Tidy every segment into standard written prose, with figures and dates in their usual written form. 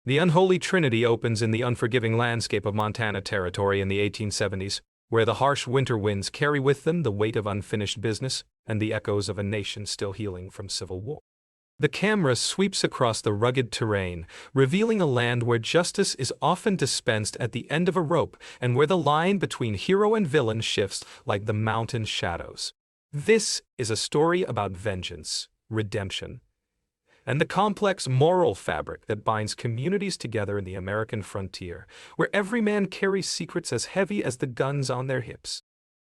The Unholy Trinity opens in the unforgiving landscape of Montana Territory in the 1870s, where the harsh winter winds carry with them the weight of unfinished business and the echoes of a nation still healing from civil war. The camera sweeps across the rugged terrain, revealing a land where justice is often dispensed at the end of a rope and where the line between hero and villain shifts like the mountain shadows. This is a story about vengeance, redemption, and the complex moral fabric that binds communities together in the American frontier, where every man carries secrets as heavy as the guns on their hips.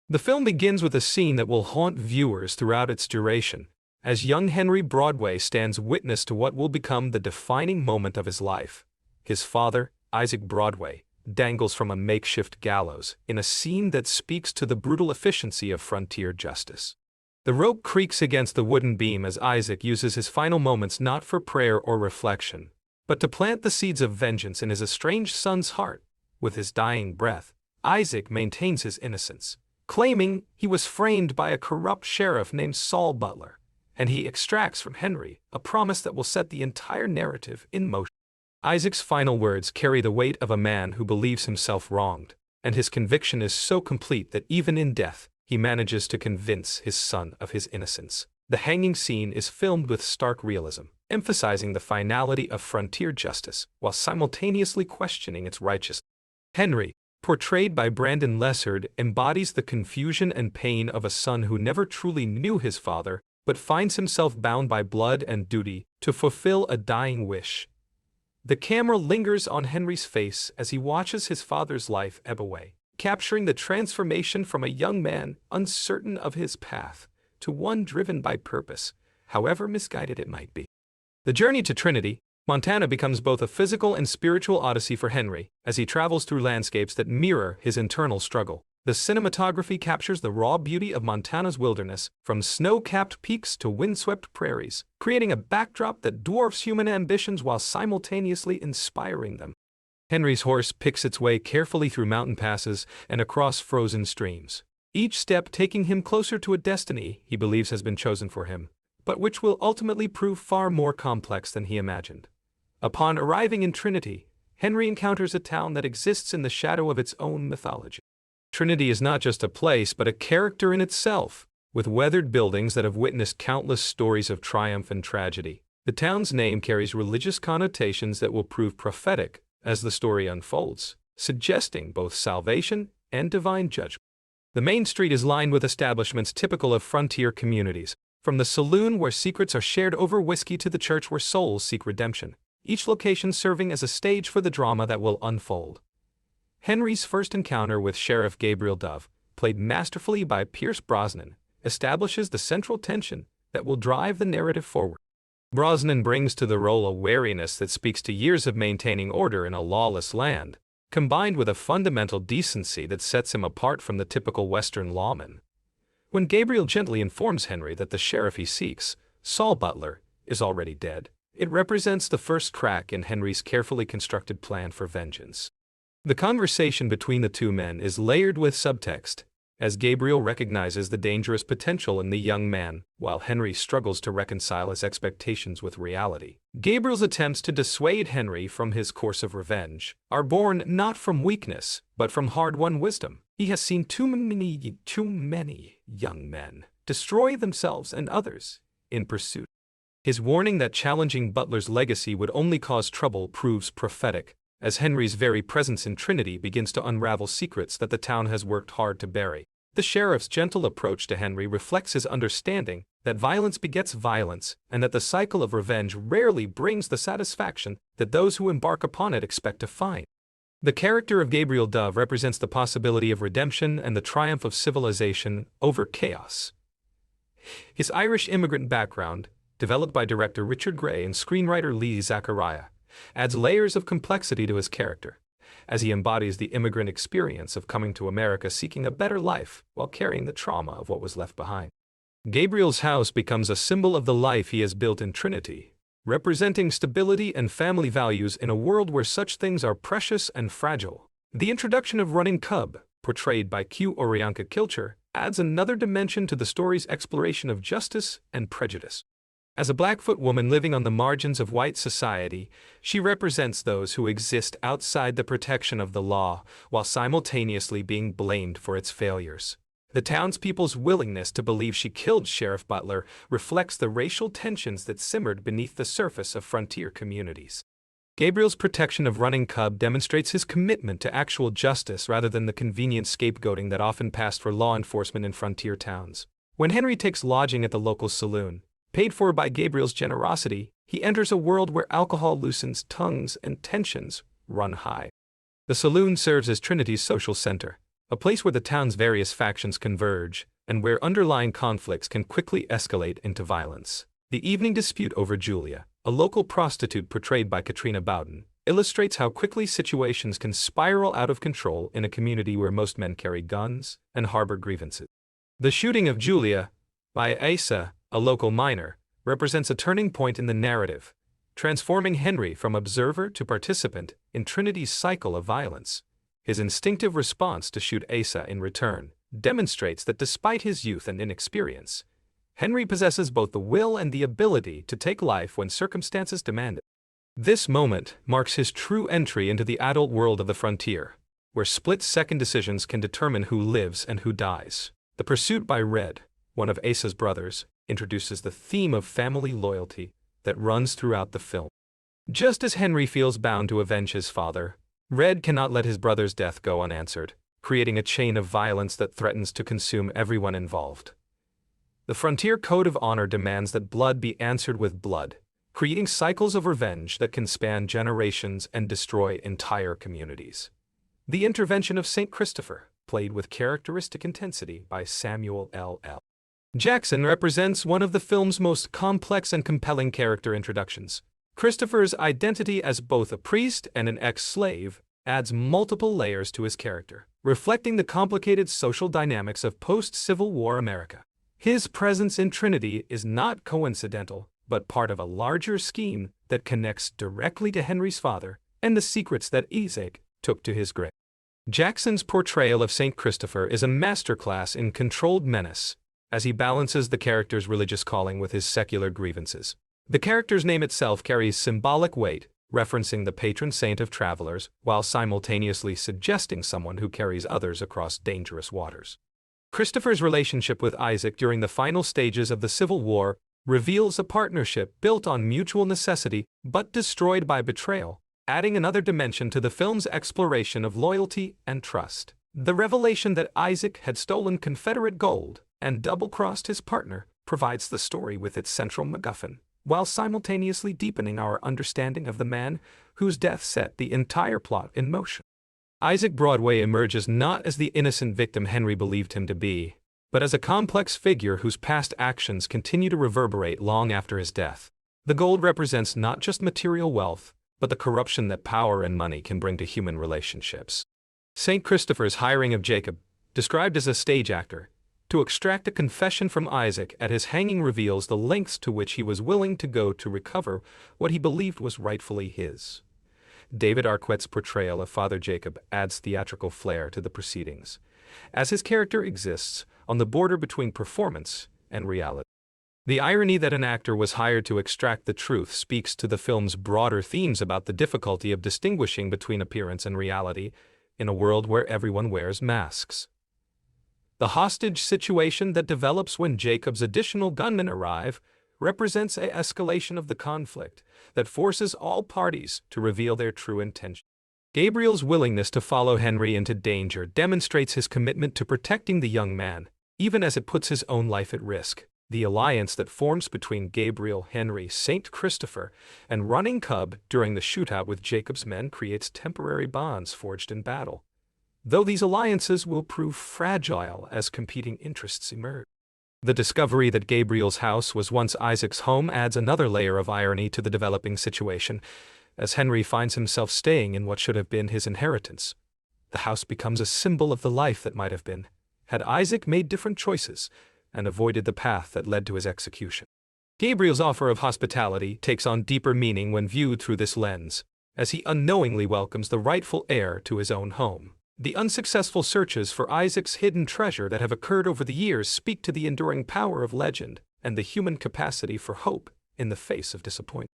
The film begins with a scene that will haunt viewers throughout its duration, as young Henry Broadway stands witness to what will become the defining moment of his life. His father, Isaac Broadway, dangles from a makeshift gallows in a scene that speaks to the brutal efficiency of frontier justice. The rope creaks against the wooden beam as Isaac uses his final moments not for prayer or reflection, but to plant the seeds of vengeance in his estranged son's heart. With his dying breath, Isaac maintains his innocence, claiming he was framed by a corrupt sheriff named Saul Butler, and he extracts from Henry a promise that will set the entire narrative in motion. Isaac's final words carry the weight of a man who believes himself wronged, and his conviction is so complete that even in death, he manages to convince his son of his innocence. The hanging scene is filmed with stark realism, emphasizing the finality of frontier justice while simultaneously questioning its righteousness. Henry, portrayed by Brandon Lessard, embodies the confusion and pain of a son who never truly knew his father, but finds himself bound by blood and duty to fulfill a dying wish. The camera lingers on Henry's face as he watches his father's life ebb away, capturing the transformation from a young man uncertain of his path to one driven by purpose, however misguided it might be. The journey to Trinity, Montana becomes both a physical and spiritual odyssey for Henry as he travels through landscapes that mirror his internal struggle. The cinematography captures the raw beauty of Montana's wilderness, from snow-capped peaks to windswept prairies, creating a backdrop that dwarfs human ambitions while simultaneously inspiring them. Henry's horse picks its way carefully through mountain passes and across frozen streams, each step taking him closer to a destiny he believes has been chosen for him, but which will ultimately prove far more complex than he imagined. Upon arriving in Trinity, Henry encounters a town that exists in the shadow of its own mythology. Trinity is not just a place, but a character in itself, with weathered buildings that have witnessed countless stories of triumph and tragedy. The town's name carries religious connotations that will prove prophetic as the story unfolds, suggesting both salvation and divine judgment. The main street is lined with establishments typical of frontier communities, from the saloon where secrets are shared over whiskey to the church where souls seek redemption, each location serving as a stage for the drama that will unfold. Henry's first encounter with Sheriff Gabriel Dove, played masterfully by Pierce Brosnan, establishes the central tension that will drive the narrative forward. Brosnan brings to the role a wariness that speaks to years of maintaining order in a lawless land, combined with a fundamental decency that sets him apart from the typical Western lawman. When Gabriel gently informs Henry that the sheriff he seeks, Saul Butler, is already dead, it represents the first crack in Henry's carefully constructed plan for vengeance. The conversation between the two men is layered with subtext, as Gabriel recognizes the dangerous potential in the young man, while Henry struggles to reconcile his expectations with reality. Gabriel's attempts to dissuade Henry from his course of revenge are born not from weakness, but from hard-won wisdom. He has seen too many young men destroy themselves and others in pursuit. His warning that challenging Butler's legacy would only cause trouble proves prophetic, as Henry's very presence in Trinity begins to unravel secrets that the town has worked hard to bury. The sheriff's gentle approach to Henry reflects his understanding that violence begets violence and that the cycle of revenge rarely brings the satisfaction that those who embark upon it expect to find. The character of Gabriel Dove represents the possibility of redemption and the triumph of civilization over chaos. His Irish immigrant background, developed by director Richard Gray and screenwriter Lee Zachariah, adds layers of complexity to his character, as he embodies the immigrant experience of coming to America seeking a better life while carrying the trauma of what was left behind. Gabriel's house becomes a symbol of the life he has built in Trinity, representing stability and family values in a world where such things are precious and fragile. The introduction of Running Cub, portrayed by Veronica Kilcher, adds another dimension to the story's exploration of justice and prejudice. As a Blackfoot woman living on the margins of white society, she represents those who exist outside the protection of the law while simultaneously being blamed for its failures. The townspeople's willingness to believe she killed Sheriff Butler reflects the racial tensions that simmered beneath the surface of frontier communities. Gabriel's protection of Running Cub demonstrates his commitment to actual justice rather than the convenient scapegoating that often passed for law enforcement in frontier towns. When Henry takes lodging at the local saloon, paid for by Gabriel's generosity, he enters a world where alcohol loosens tongues and tensions run high. The saloon serves as Trinity's social center, a place where the town's various factions converge, and where underlying conflicts can quickly escalate into violence. The evening dispute over Julia, a local prostitute portrayed by Katrina Bowden, illustrates how quickly situations can spiral out of control in a community where most men carry guns and harbor grievances. The shooting of Julia, by Asa, a local miner, represents a turning point in the narrative, transforming Henry from observer to participant in Trinity's cycle of violence. His instinctive response to shoot Asa in return demonstrates that despite his youth and inexperience, Henry possesses both the will and the ability to take life when circumstances demand it. This moment marks his true entry into the adult world of the frontier, where split-second decisions can determine who lives and who dies. The pursuit by Red, one of Asa's brothers, introduces the theme of family loyalty that runs throughout the film. Just as Henry feels bound to avenge his father, Red cannot let his brother's death go unanswered, creating a chain of violence that threatens to consume everyone involved. The frontier code of honor demands that blood be answered with blood, creating cycles of revenge that can span generations and destroy entire communities. The intervention of St. Christopher, played with characteristic intensity by Samuel L. Jackson, represents one of the film's most complex and compelling character introductions. Christopher's identity as both a priest and an ex-slave adds multiple layers to his character, reflecting the complicated social dynamics of post-Civil War America. His presence in Trinity is not coincidental, but part of a larger scheme that connects directly to Henry's father and the secrets that Isaac took to his grave. Jackson's portrayal of St. Christopher is a masterclass in controlled menace, as he balances the character's religious calling with his secular grievances. The character's name itself carries symbolic weight, referencing the patron saint of travelers, while simultaneously suggesting someone who carries others across dangerous waters. Christopher's relationship with Isaac during the final stages of the Civil War reveals a partnership built on mutual necessity but destroyed by betrayal, adding another dimension to the film's exploration of loyalty and trust. The revelation that Isaac had stolen Confederate gold and double-crossed his partner provides the story with its central MacGuffin, while simultaneously deepening our understanding of the man whose death set the entire plot in motion. Isaac Broadway emerges not as the innocent victim Henry believed him to be, but as a complex figure whose past actions continue to reverberate long after his death. The gold represents not just material wealth, but the corruption that power and money can bring to human relationships. St. Christopher's hiring of Jacob, described as a stage actor, to extract a confession from Isaac at his hanging reveals the lengths to which he was willing to go to recover what he believed was rightfully his. David Arquette's portrayal of Father Jacob adds theatrical flair to the proceedings, as his character exists on the border between performance and reality. The irony that an actor was hired to extract the truth speaks to the film's broader themes about the difficulty of distinguishing between appearance and reality in a world where everyone wears masks. The hostage situation that develops when Jacob's additional gunmen arrive represents an escalation of the conflict that forces all parties to reveal their true intention. Gabriel's willingness to follow Henry into danger demonstrates his commitment to protecting the young man, even as it puts his own life at risk. The alliance that forms between Gabriel, Henry, St. Christopher, and Running Cub during the shootout with Jacob's men creates temporary bonds forged in battle, though these alliances will prove fragile as competing interests emerge. The discovery that Gabriel's house was once Isaac's home adds another layer of irony to the developing situation, as Henry finds himself staying in what should have been his inheritance. The house becomes a symbol of the life that might have been, had Isaac made different choices and avoided the path that led to his execution. Gabriel's offer of hospitality takes on deeper meaning when viewed through this lens, as he unknowingly welcomes the rightful heir to his own home. The unsuccessful searches for Isaac's hidden treasure that have occurred over the years speak to the enduring power of legend and the human capacity for hope in the face of disappointment.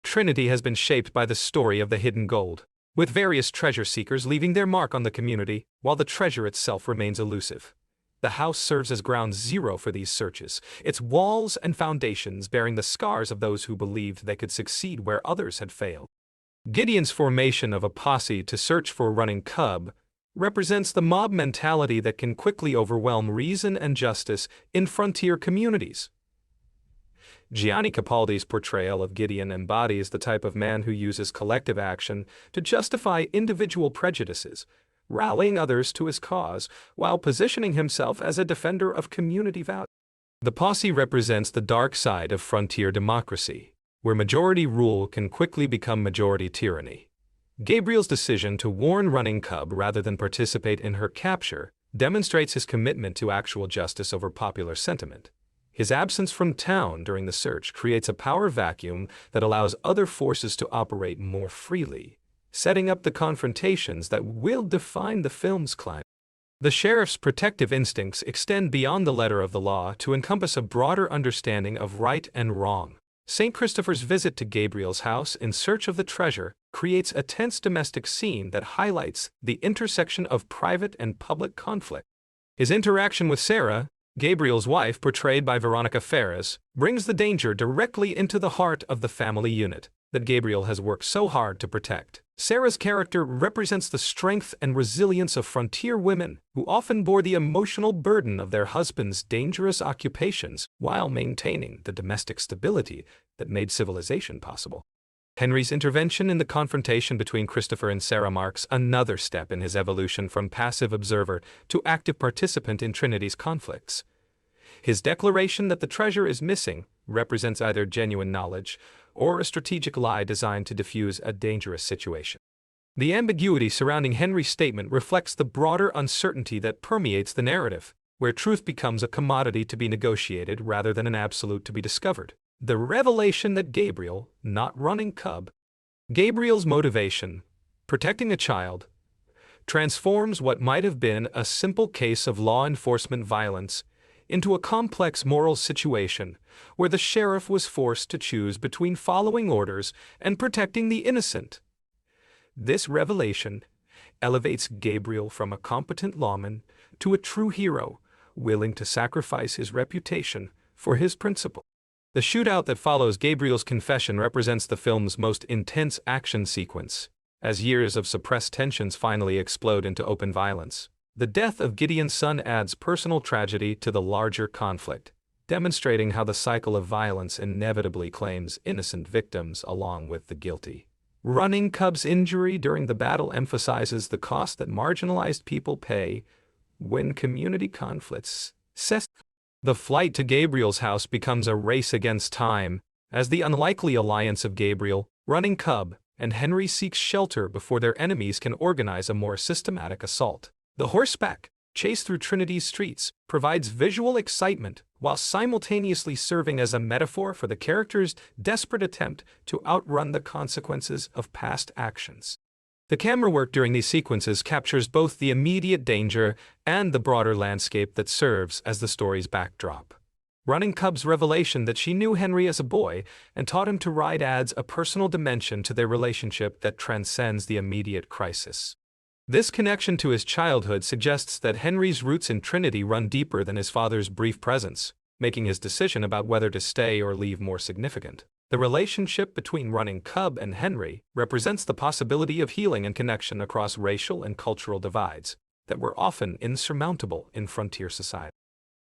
Trinity has been shaped by the story of the hidden gold, with various treasure seekers leaving their mark on the community, while the treasure itself remains elusive. The house serves as ground zero for these searches, its walls and foundations bearing the scars of those who believed they could succeed where others had failed. Gideon's formation of a posse to search for a running cub represents the mob mentality that can quickly overwhelm reason and justice in frontier communities. Gianni Capaldi's portrayal of Gideon embodies the type of man who uses collective action to justify individual prejudices, rallying others to his cause while positioning himself as a defender of community values. The posse represents the dark side of frontier democracy, where majority rule can quickly become majority tyranny. Gabriel's decision to warn Running Cub rather than participate in her capture demonstrates his commitment to actual justice over popular sentiment. His absence from town during the search creates a power vacuum that allows other forces to operate more freely, setting up the confrontations that will define the film's climax. The sheriff's protective instincts extend beyond the letter of the law to encompass a broader understanding of right and wrong. St. Christopher's visit to Gabriel's house in search of the treasure creates a tense domestic scene that highlights the intersection of private and public conflict. His interaction with Sarah, Gabriel's wife, portrayed by Veronica Ferres, brings the danger directly into the heart of the family unit that Gabriel has worked so hard to protect. Sarah's character represents the strength and resilience of frontier women who often bore the emotional burden of their husbands' dangerous occupations while maintaining the domestic stability that made civilization possible. Henry's intervention in the confrontation between Christopher and Sarah marks another step in his evolution from passive observer to active participant in Trinity's conflicts. His declaration that the treasure is missing represents either genuine knowledge or a strategic lie designed to defuse a dangerous situation. The ambiguity surrounding Henry's statement reflects the broader uncertainty that permeates the narrative, where truth becomes a commodity to be negotiated rather than an absolute to be discovered. The revelation that Gabriel, not Running Cub, Gabriel's motivation, protecting a child, transforms what might have been a simple case of law enforcement violence into a complex moral situation where the sheriff was forced to choose between following orders and protecting the innocent. This revelation elevates Gabriel from a competent lawman to a true hero, willing to sacrifice his reputation for his principle. The shootout that follows Gabriel's confession represents the film's most intense action sequence, as years of suppressed tensions finally explode into open violence. The death of Gideon's son adds personal tragedy to the larger conflict, demonstrating how the cycle of violence inevitably claims innocent victims along with the guilty. Running Cub's injury during the battle emphasizes the cost that marginalized people pay when community conflicts cess. The flight to Gabriel's house becomes a race against time, as the unlikely alliance of Gabriel, Running Cub, and Henry seeks shelter before their enemies can organize a more systematic assault. The horseback chase through Trinity's streets provides visual excitement while simultaneously serving as a metaphor for the character's desperate attempt to outrun the consequences of past actions. The camera work during these sequences captures both the immediate danger and the broader landscape that serves as the story's backdrop. Running Cub's revelation that she knew Henry as a boy and taught him to ride adds a personal dimension to their relationship that transcends the immediate crisis. This connection to his childhood suggests that Henry's roots in Trinity run deeper than his father's brief presence, making his decision about whether to stay or leave more significant. The relationship between Running Cub and Henry represents the possibility of healing and connection across racial and cultural divides that were often insurmountable in frontier society.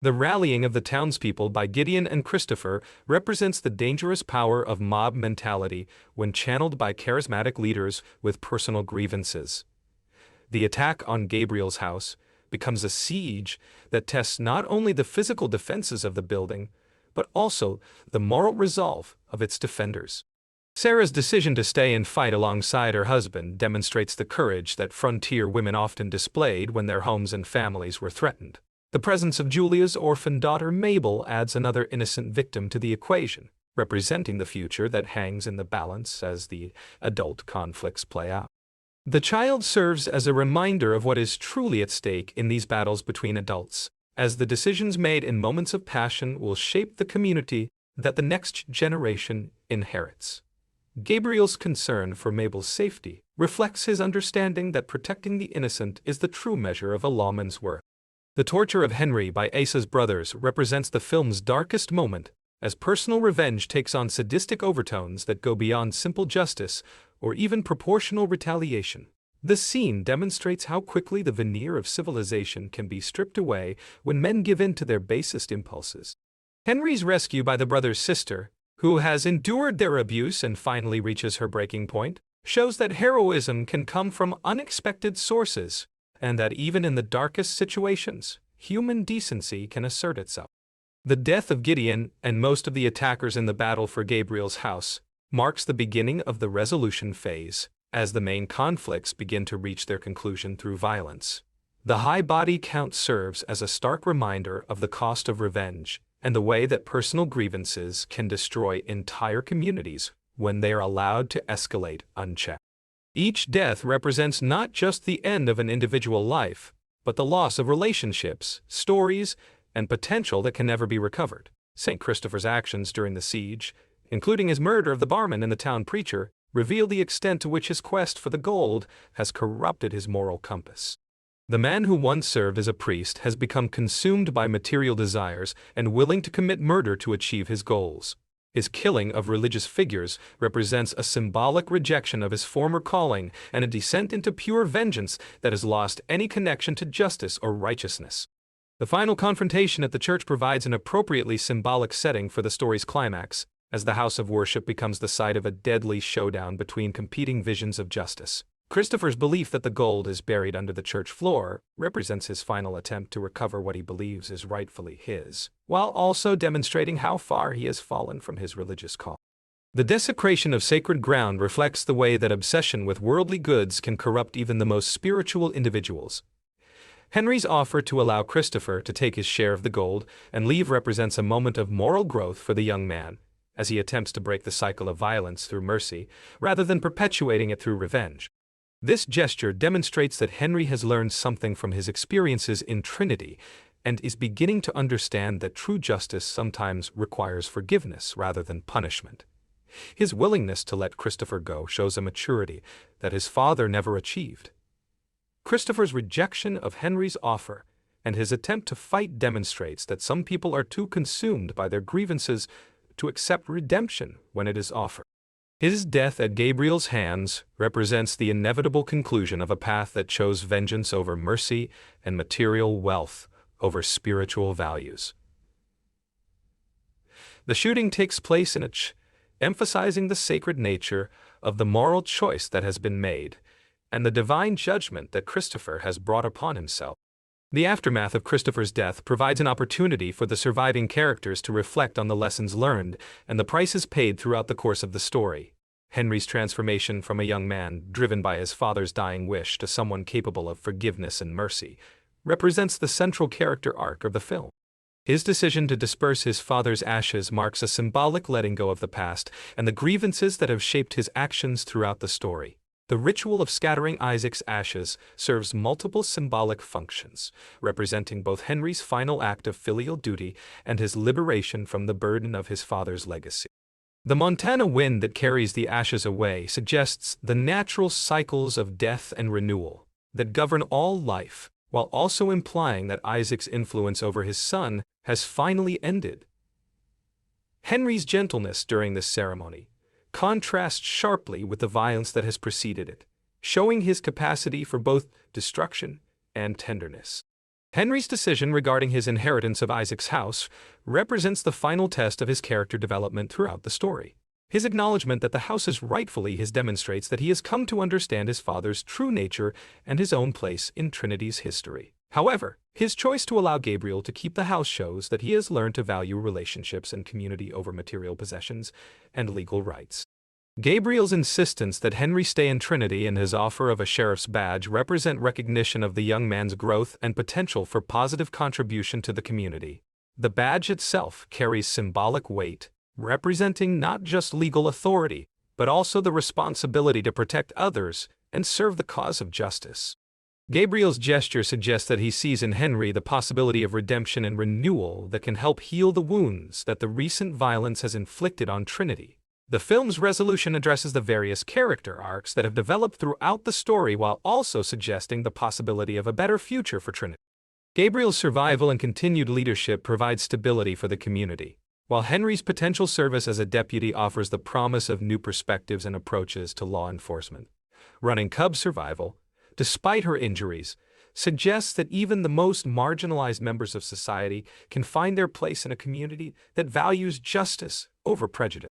The rallying of the townspeople by Gideon and Christopher represents the dangerous power of mob mentality when channeled by charismatic leaders with personal grievances. The attack on Gabriel's house becomes a siege that tests not only the physical defenses of the building, but also the moral resolve of its defenders. Sarah's decision to stay and fight alongside her husband demonstrates the courage that frontier women often displayed when their homes and families were threatened. The presence of Julia's orphan daughter Mabel adds another innocent victim to the equation, representing the future that hangs in the balance as the adult conflicts play out. The child serves as a reminder of what is truly at stake in these battles between adults, as the decisions made in moments of passion will shape the community that the next generation inherits. Gabriel's concern for Mabel's safety reflects his understanding that protecting the innocent is the true measure of a lawman's worth. The torture of Henry by Asa's brothers represents the film's darkest moment, as personal revenge takes on sadistic overtones that go beyond simple justice or even proportional retaliation. The scene demonstrates how quickly the veneer of civilization can be stripped away when men give in to their basest impulses. Henry's rescue by the brother's sister, who has endured their abuse and finally reaches her breaking point, shows that heroism can come from unexpected sources, and that even in the darkest situations, human decency can assert itself. The death of Gideon and most of the attackers in the battle for Gabriel's house marks the beginning of the resolution phase, as the main conflicts begin to reach their conclusion through violence. The high body count serves as a stark reminder of the cost of revenge and the way that personal grievances can destroy entire communities when they are allowed to escalate unchecked. Each death represents not just the end of an individual life, but the loss of relationships, stories, and potential that can never be recovered. St. Christopher's actions during the siege, including his murder of the barman and the town preacher, reveal the extent to which his quest for the gold has corrupted his moral compass. The man who once served as a priest has become consumed by material desires and willing to commit murder to achieve his goals. His killing of religious figures represents a symbolic rejection of his former calling and a descent into pure vengeance that has lost any connection to justice or righteousness. The final confrontation at the church provides an appropriately symbolic setting for the story's climax, as the house of worship becomes the site of a deadly showdown between competing visions of justice. Christopher's belief that the gold is buried under the church floor represents his final attempt to recover what he believes is rightfully his, while also demonstrating how far he has fallen from his religious call. The desecration of sacred ground reflects the way that obsession with worldly goods can corrupt even the most spiritual individuals. Henry's offer to allow Christopher to take his share of the gold and leave represents a moment of moral growth for the young man, as he attempts to break the cycle of violence through mercy, rather than perpetuating it through revenge. This gesture demonstrates that Henry has learned something from his experiences in Trinity and is beginning to understand that true justice sometimes requires forgiveness rather than punishment. His willingness to let Christopher go shows a maturity that his father never achieved. Christopher's rejection of Henry's offer and his attempt to fight demonstrates that some people are too consumed by their grievances to accept redemption when it is offered. His death at Gabriel's hands represents the inevitable conclusion of a path that chose vengeance over mercy and material wealth over spiritual values. The shooting takes place in a church, emphasizing the sacred nature of the moral choice that has been made and the divine judgment that Christopher has brought upon himself. The aftermath of Christopher's death provides an opportunity for the surviving characters to reflect on the lessons learned and the prices paid throughout the course of the story. Henry's transformation from a young man driven by his father's dying wish to someone capable of forgiveness and mercy represents the central character arc of the film. His decision to disperse his father's ashes marks a symbolic letting go of the past and the grievances that have shaped his actions throughout the story. The ritual of scattering Isaac's ashes serves multiple symbolic functions, representing both Henry's final act of filial duty and his liberation from the burden of his father's legacy. The Montana wind that carries the ashes away suggests the natural cycles of death and renewal that govern all life, while also implying that Isaac's influence over his son has finally ended. Henry's gentleness during this ceremony contrasts sharply with the violence that has preceded it, showing his capacity for both destruction and tenderness. Henry's decision regarding his inheritance of Isaac's house represents the final test of his character development throughout the story. His acknowledgement that the house is rightfully his demonstrates that he has come to understand his father's true nature and his own place in Trinity's history. However, his choice to allow Gabriel to keep the house shows that he has learned to value relationships and community over material possessions and legal rights. Gabriel's insistence that Henry stay in Trinity and his offer of a sheriff's badge represent recognition of the young man's growth and potential for positive contribution to the community. The badge itself carries symbolic weight, representing not just legal authority, but also the responsibility to protect others and serve the cause of justice. Gabriel's gesture suggests that he sees in Henry the possibility of redemption and renewal that can help heal the wounds that the recent violence has inflicted on Trinity. The film's resolution addresses the various character arcs that have developed throughout the story while also suggesting the possibility of a better future for Trinity. Gabriel's survival and continued leadership provide stability for the community, while Henry's potential service as a deputy offers the promise of new perspectives and approaches to law enforcement. Running Cub's survival, despite her injuries, suggests that even the most marginalized members of society can find their place in a community that values justice over prejudice.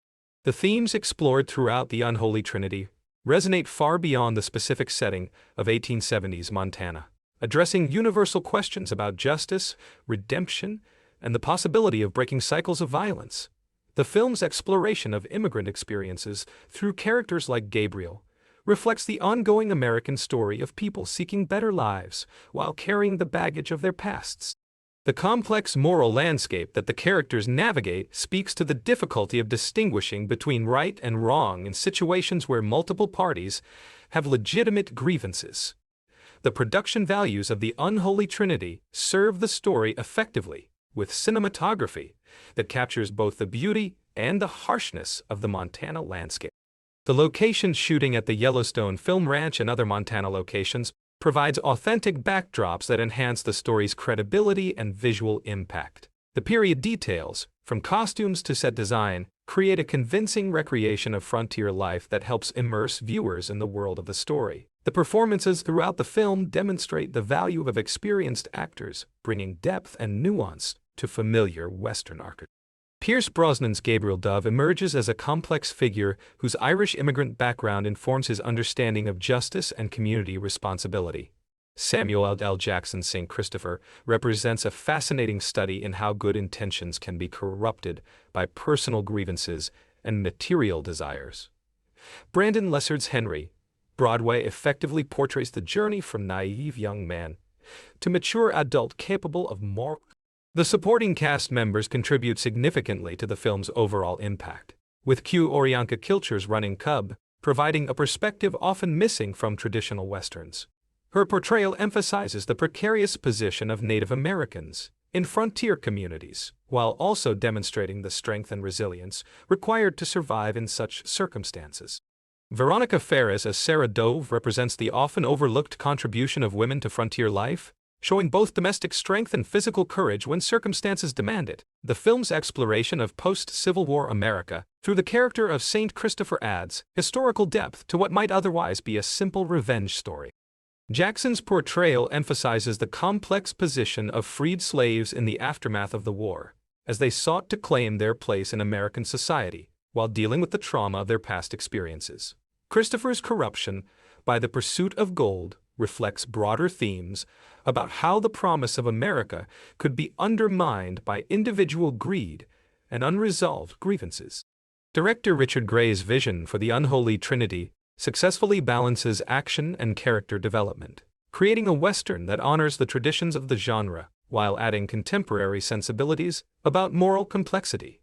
The themes explored throughout the Unholy Trinity resonate far beyond the specific setting of 1870s Montana, addressing universal questions about justice, redemption, and the possibility of breaking cycles of violence. The film's exploration of immigrant experiences through characters like Gabriel reflects the ongoing American story of people seeking better lives while carrying the baggage of their pasts. The complex moral landscape that the characters navigate speaks to the difficulty of distinguishing between right and wrong in situations where multiple parties have legitimate grievances. The production values of the Unholy Trinity serve the story effectively, with cinematography that captures both the beauty and the harshness of the Montana landscape. The location shooting at the Yellowstone Film Ranch and other Montana locations provides authentic backdrops that enhance the story's credibility and visual impact. The period details, from costumes to set design, create a convincing recreation of frontier life that helps immerse viewers in the world of the story. The performances throughout the film demonstrate the value of experienced actors, bringing depth and nuance to familiar Western archetypes. Pierce Brosnan's Gabriel Dove emerges as a complex figure whose Irish immigrant background informs his understanding of justice and community responsibility. Samuel L. Jackson's St. Christopher represents a fascinating study in how good intentions can be corrupted by personal grievances and material desires. Brandon Lessard's Henry, Broadway effectively portrays the journey from naive young man to mature adult capable of moral. The supporting cast members contribute significantly to the film's overall impact, with Veronica Kilcher's Running Cub providing a perspective often missing from traditional Westerns. Her portrayal emphasizes the precarious position of Native Americans in frontier communities, while also demonstrating the strength and resilience required to survive in such circumstances. Veronica Ferres as Sarah Dove represents the often overlooked contribution of women to frontier life, showing both domestic strength and physical courage when circumstances demand it. The film's exploration of post-Civil War America through the character of St. Christopher adds historical depth to what might otherwise be a simple revenge story. Jackson's portrayal emphasizes the complex position of freed slaves in the aftermath of the war, as they sought to claim their place in American society while dealing with the trauma of their past experiences. Christopher's corruption by the pursuit of gold reflects broader themes about how the promise of America could be undermined by individual greed and unresolved grievances. Director Richard Gray's vision for the Unholy Trinity successfully balances action and character development, creating a Western that honors the traditions of the genre while adding contemporary sensibilities about moral complexity.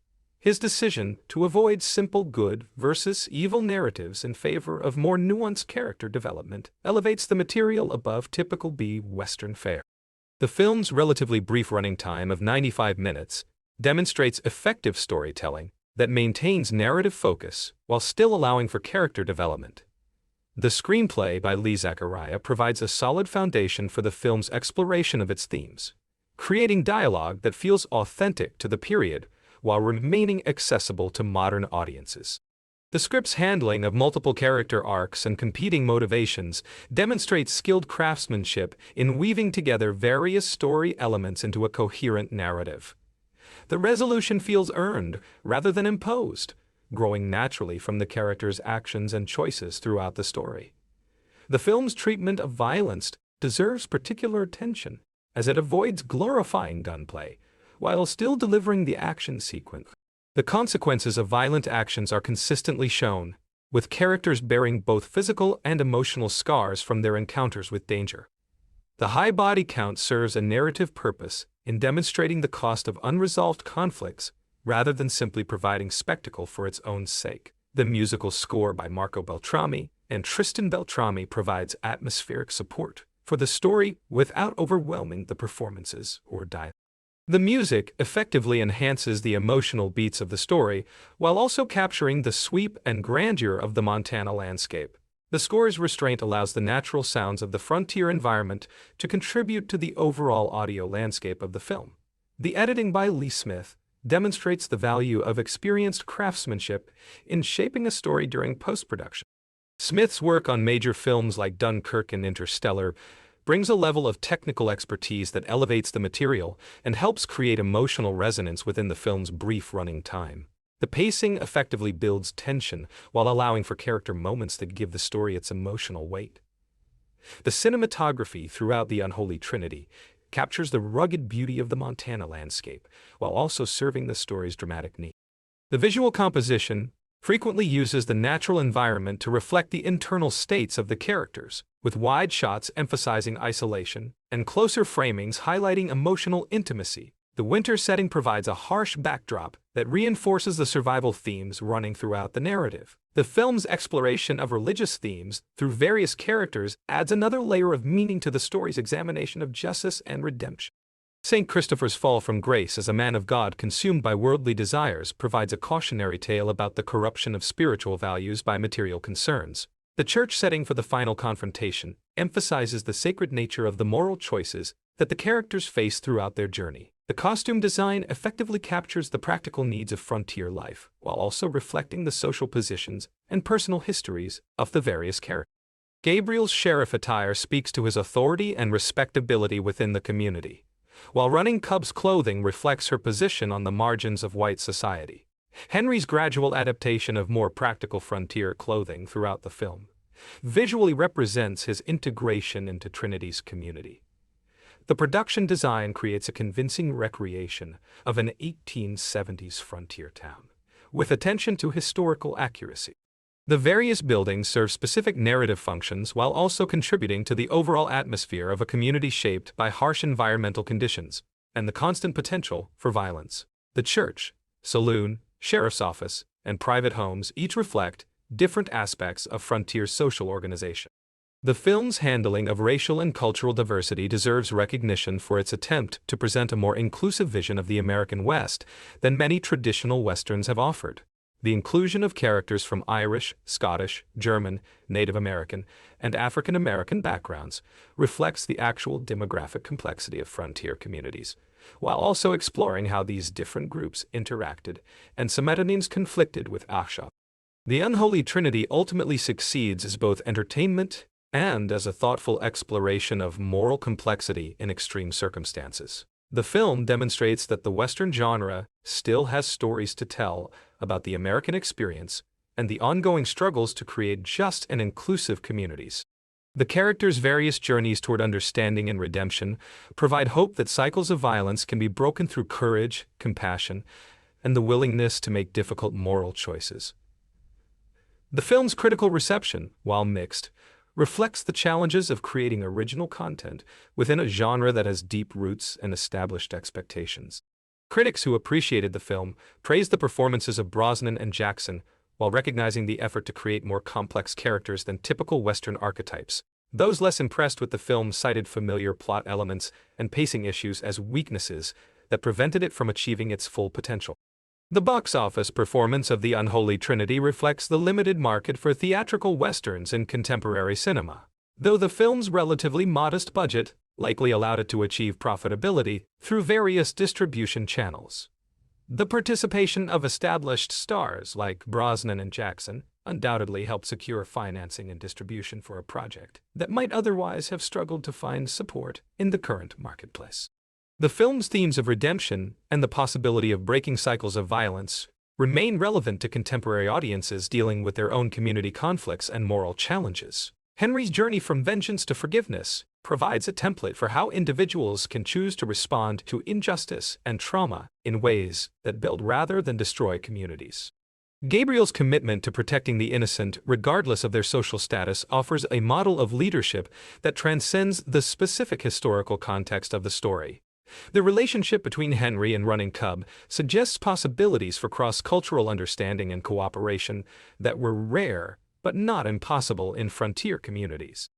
His decision to avoid simple good versus evil narratives in favor of more nuanced character development elevates the material above typical B-Western fare. The film's relatively brief running time of 95 minutes demonstrates effective storytelling that maintains narrative focus while still allowing for character development. The screenplay by Lee Zachariah provides a solid foundation for the film's exploration of its themes, creating dialogue that feels authentic to the period while remaining accessible to modern audiences. The script's handling of multiple character arcs and competing motivations demonstrates skilled craftsmanship in weaving together various story elements into a coherent narrative. The resolution feels earned rather than imposed, growing naturally from the characters' actions and choices throughout the story. The film's treatment of violence deserves particular attention, as it avoids glorifying gunplay while still delivering the action sequence. The consequences of violent actions are consistently shown, with characters bearing both physical and emotional scars from their encounters with danger. The high body count serves a narrative purpose in demonstrating the cost of unresolved conflicts rather than simply providing spectacle for its own sake. The musical score by Marco Beltrami and Tristan Beltrami provides atmospheric support for the story without overwhelming the performances or dialogue. The music effectively enhances the emotional beats of the story while also capturing the sweep and grandeur of the Montana landscape. The score's restraint allows the natural sounds of the frontier environment to contribute to the overall audio landscape of the film. The editing by Lee Smith demonstrates the value of experienced craftsmanship in shaping a story during post-production. Smith's work on major films like Dunkirk and Interstellar brings a level of technical expertise that elevates the material and helps create emotional resonance within the film's brief running time. The pacing effectively builds tension while allowing for character moments that give the story its emotional weight. The cinematography throughout the Unholy Trinity captures the rugged beauty of the Montana landscape while also serving the story's dramatic need. The visual composition frequently uses the natural environment to reflect the internal states of the characters, with wide shots emphasizing isolation and closer framings highlighting emotional intimacy. The winter setting provides a harsh backdrop that reinforces the survival themes running throughout the narrative. The film's exploration of religious themes through various characters adds another layer of meaning to the story's examination of justice and redemption. St. Christopher's fall from grace as a man of God consumed by worldly desires provides a cautionary tale about the corruption of spiritual values by material concerns. The church setting for the final confrontation emphasizes the sacred nature of the moral choices that the characters face throughout their journey. The costume design effectively captures the practical needs of frontier life, while also reflecting the social positions and personal histories of the various characters. Gabriel's sheriff attire speaks to his authority and respectability within the community, while Running Cub's clothing reflects her position on the margins of white society. Henry's gradual adaptation of more practical frontier clothing throughout the film visually represents his integration into Trinity's community. The production design creates a convincing recreation of an 1870s frontier town, with attention to historical accuracy. The various buildings serve specific narrative functions while also contributing to the overall atmosphere of a community shaped by harsh environmental conditions and the constant potential for violence. The church, saloon, sheriff's office, and private homes each reflect different aspects of frontier's social organization. The film's handling of racial and cultural diversity deserves recognition for its attempt to present a more inclusive vision of the American West than many traditional Westerns have offered. The inclusion of characters from Irish, Scottish, German, Native American, and African American backgrounds reflects the actual demographic complexity of frontier communities, while also exploring how these different groups interacted and some ethnicities conflicted with Asha. The Unholy Trinity ultimately succeeds as both entertainment and as a thoughtful exploration of moral complexity in extreme circumstances. The film demonstrates that the Western genre still has stories to tell about the American experience and the ongoing struggles to create just and inclusive communities. The characters' various journeys toward understanding and redemption provide hope that cycles of violence can be broken through courage, compassion, and the willingness to make difficult moral choices. The film's critical reception, while mixed, reflects the challenges of creating original content within a genre that has deep roots and established expectations. Critics who appreciated the film praised the performances of Brosnan and Jackson while recognizing the effort to create more complex characters than typical Western archetypes. Those less impressed with the film cited familiar plot elements and pacing issues as weaknesses that prevented it from achieving its full potential. The box office performance of the Unholy Trinity reflects the limited market for theatrical westerns in contemporary cinema, though the film's relatively modest budget likely allowed it to achieve profitability through various distribution channels. The participation of established stars like Brosnan and Jackson undoubtedly helped secure financing and distribution for a project that might otherwise have struggled to find support in the current marketplace. The film's themes of redemption and the possibility of breaking cycles of violence remain relevant to contemporary audiences dealing with their own community conflicts and moral challenges. Henry's journey from vengeance to forgiveness provides a template for how individuals can choose to respond to injustice and trauma in ways that build rather than destroy communities. Gabriel's commitment to protecting the innocent, regardless of their social status, offers a model of leadership that transcends the specific historical context of the story. The relationship between Henry and Running Cub suggests possibilities for cross-cultural understanding and cooperation that were rare but not impossible in frontier communities.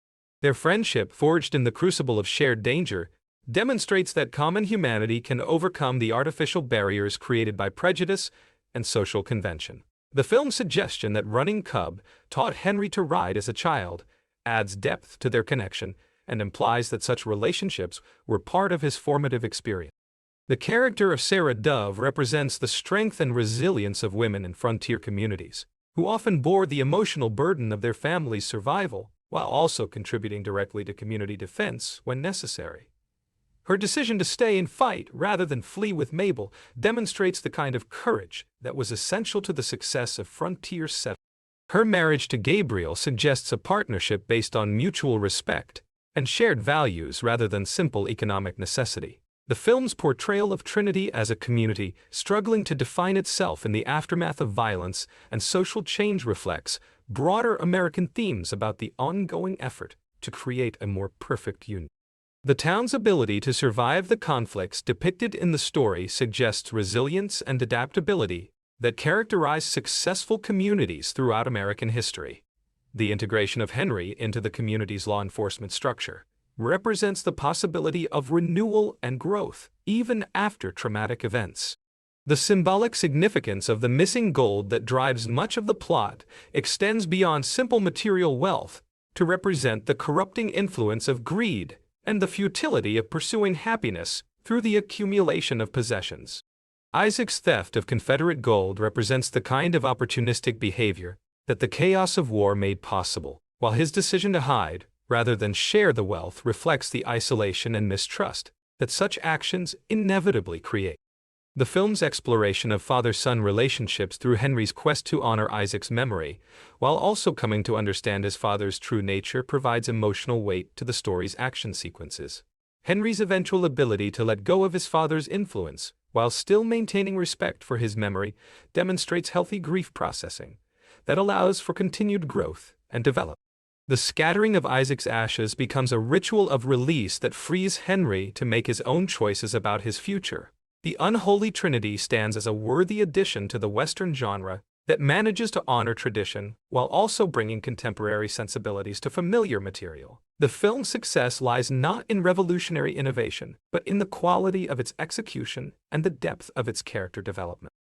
Their friendship, forged in the crucible of shared danger, demonstrates that common humanity can overcome the artificial barriers created by prejudice and social convention. The film's suggestion that running cub taught Henry to ride as a child adds depth to their connection and implies that such relationships were part of his formative experience. The character of Sarah Dove represents the strength and resilience of women in frontier communities, who often bore the emotional burden of their family's survival while also contributing directly to community defense when necessary. Her decision to stay and fight rather than flee with Mabel demonstrates the kind of courage that was essential to the success of frontier settlement. Her marriage to Gabriel suggests a partnership based on mutual respect and shared values rather than simple economic necessity. The film's portrayal of Trinity as a community struggling to define itself in the aftermath of violence and social change reflects broader American themes about the ongoing effort to create a more perfect union. The town's ability to survive the conflicts depicted in the story suggests resilience and adaptability that characterize successful communities throughout American history. The integration of Henry into the community's law enforcement structure represents the possibility of renewal and growth, even after traumatic events. The symbolic significance of the missing gold that drives much of the plot extends beyond simple material wealth to represent the corrupting influence of greed and the futility of pursuing happiness through the accumulation of possessions. Isaac's theft of Confederate gold represents the kind of opportunistic behavior that the chaos of war made possible, while his decision to hide, rather than share the wealth, reflects the isolation and mistrust that such actions inevitably create. The film's exploration of father-son relationships through Henry's quest to honor Isaac's memory, while also coming to understand his father's true nature, provides emotional weight to the story's action sequences. Henry's eventual ability to let go of his father's influence, while still maintaining respect for his memory, demonstrates healthy grief processing that allows for continued growth and development. The scattering of Isaac's ashes becomes a ritual of release that frees Henry to make his own choices about his future. The Unholy Trinity stands as a worthy addition to the Western genre that manages to honor tradition while also bringing contemporary sensibilities to familiar material. The film's success lies not in revolutionary innovation, but in the quality of its execution and the depth of its character development.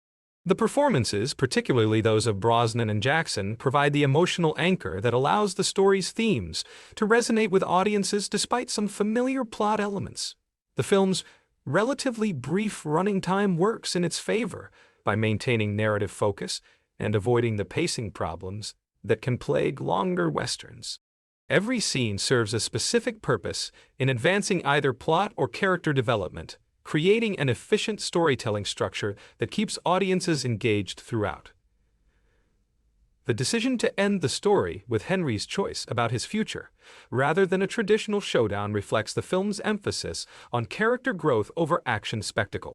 The performances, particularly those of Brosnan and Jackson, provide the emotional anchor that allows the story's themes to resonate with audiences despite some familiar plot elements. The film's relatively brief running time works in its favor by maintaining narrative focus and avoiding the pacing problems that can plague longer westerns. Every scene serves a specific purpose in advancing either plot or character development, creating an efficient storytelling structure that keeps audiences engaged throughout. The decision to end the story with Henry's choice about his future, rather than a traditional showdown, reflects the film's emphasis on character growth over action spectacle.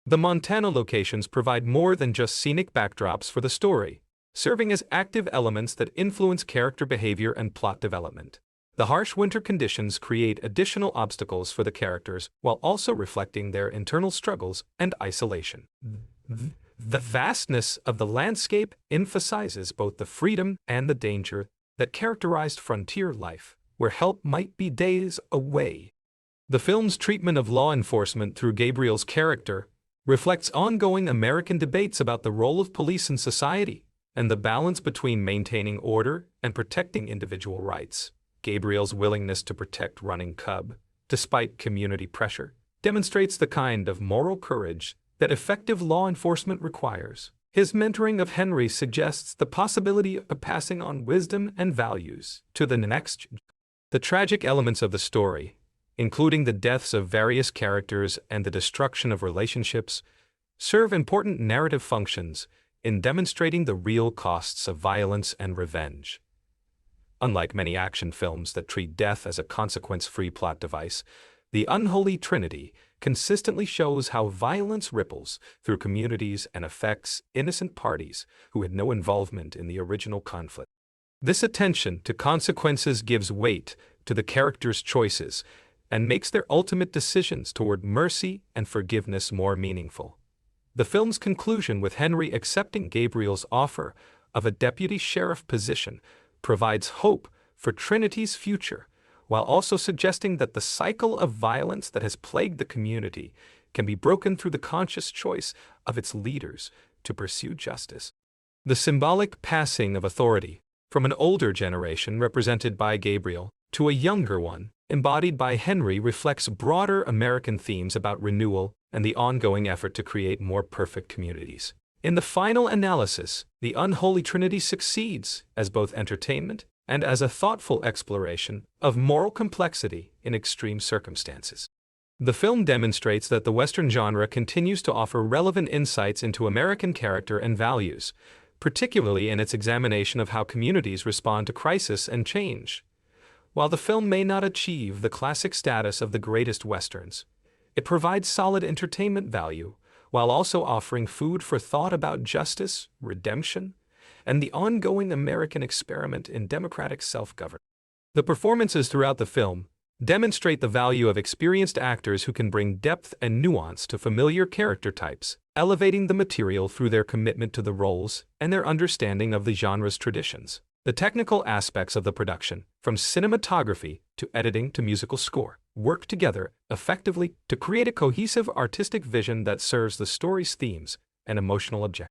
The Montana locations provide more than just scenic backdrops for the story, serving as active elements that influence character behavior and plot development. The harsh winter conditions create additional obstacles for the characters while also reflecting their internal struggles and isolation. The vastness of the landscape emphasizes both the freedom and the danger that characterized frontier life, where help might be days away. The film's treatment of law enforcement through Gabriel's character reflects ongoing American debates about the role of police in society and the balance between maintaining order and protecting individual rights. Gabriel's willingness to protect running cub, despite community pressure, demonstrates the kind of moral courage that effective law enforcement requires. His mentoring of Henry suggests the possibility of passing on wisdom and values to the next. The tragic elements of the story, including the deaths of various characters and the destruction of relationships, serve important narrative functions in demonstrating the real costs of violence and revenge. Unlike many action films that treat death as a consequence-free plot device, The Unholy Trinity consistently shows how violence ripples through communities and affects innocent parties who had no involvement in the original conflict. This attention to consequences gives weight to the characters' choices and makes their ultimate decisions toward mercy and forgiveness more meaningful. The film's conclusion, with Henry accepting Gabriel's offer of a deputy sheriff position, provides hope for Trinity's future, while also suggesting that the cycle of violence that has plagued the community can be broken through the conscious choice of its leaders to pursue justice. The symbolic passing of authority from an older generation represented by Gabriel to a younger one, embodied by Henry, reflects broader American themes about renewal and the ongoing effort to create more perfect communities. In the final analysis, the Unholy Trinity succeeds as both entertainment and as a thoughtful exploration of moral complexity in extreme circumstances. The film demonstrates that the Western genre continues to offer relevant insights into American character and values, particularly in its examination of how communities respond to crisis and change. While the film may not achieve the classic status of the greatest Westerns, it provides solid entertainment value while also offering food for thought about justice, redemption, and the ongoing American experiment in democratic self-government. The performances throughout the film demonstrate the value of experienced actors who can bring depth and nuance to familiar character types, elevating the material through their commitment to the roles and their understanding of the genre's traditions. The technical aspects of the production, from cinematography to editing to musical score, work together effectively to create a cohesive artistic vision that serves the story's themes and emotional objectives.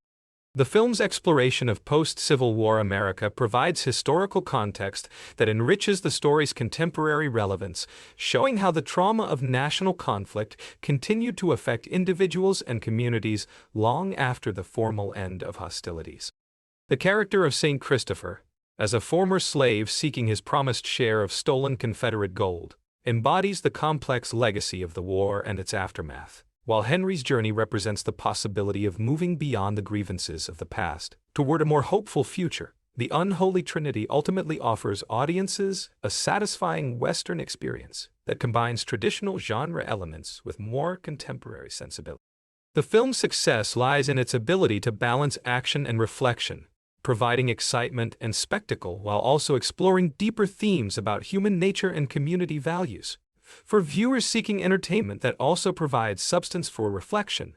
The film's exploration of post-Civil War America provides historical context that enriches the story's contemporary relevance, showing how the trauma of national conflict continued to affect individuals and communities long after the formal end of hostilities. The character of St. Christopher, as a former slave seeking his promised share of stolen Confederate gold, embodies the complex legacy of the war and its aftermath, while Henry's journey represents the possibility of moving beyond the grievances of the past toward a more hopeful future. The Unholy Trinity ultimately offers audiences a satisfying Western experience that combines traditional genre elements with more contemporary sensibility. The film's success lies in its ability to balance action and reflection, providing excitement and spectacle while also exploring deeper themes about human nature and community values. For viewers seeking entertainment that also provides substance for reflection,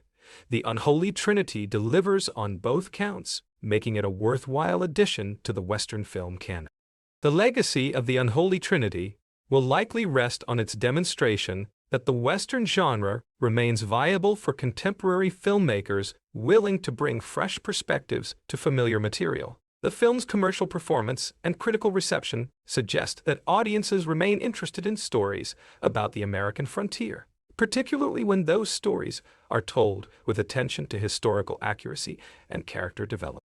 the Unholy Trinity delivers on both counts, making it a worthwhile addition to the Western film canon. The legacy of the Unholy Trinity will likely rest on its demonstration that the Western genre remains viable for contemporary filmmakers willing to bring fresh perspectives to familiar material. The film's commercial performance and critical reception suggest that audiences remain interested in stories about the American frontier, particularly when those stories are told with attention to historical accuracy and character development.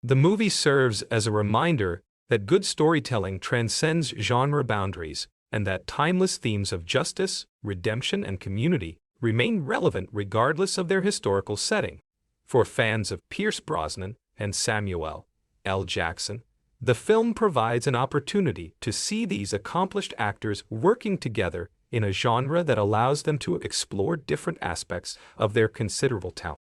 The movie serves as a reminder that good storytelling transcends genre boundaries and that timeless themes of justice, redemption, and community remain relevant regardless of their historical setting. For fans of Pierce Brosnan and Samuel L. Jackson, the film provides an opportunity to see these accomplished actors working together in a genre that allows them to explore different aspects of their considerable talent.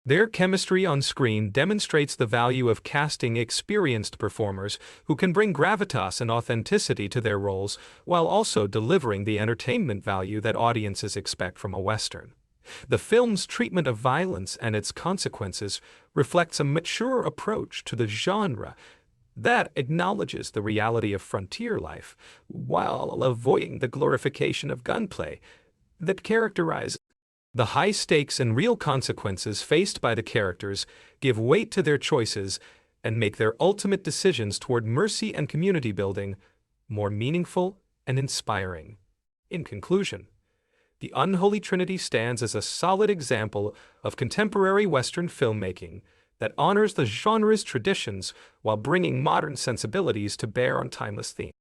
Their chemistry on screen demonstrates the value of casting experienced performers who can bring gravitas and authenticity to their roles while also delivering the entertainment value that audiences expect from a Western. The film's treatment of violence and its consequences reflects a mature approach to the genre that acknowledges the reality of frontier life while avoiding the glorification of gunplay that characterizes. The high stakes and real consequences faced by the characters give weight to their choices and make their ultimate decisions toward mercy and community building more meaningful and inspiring. In conclusion, the Unholy Trinity stands as a solid example of contemporary Western filmmaking that honors the genre's traditions while bringing modern sensibilities to bear on timeless themes.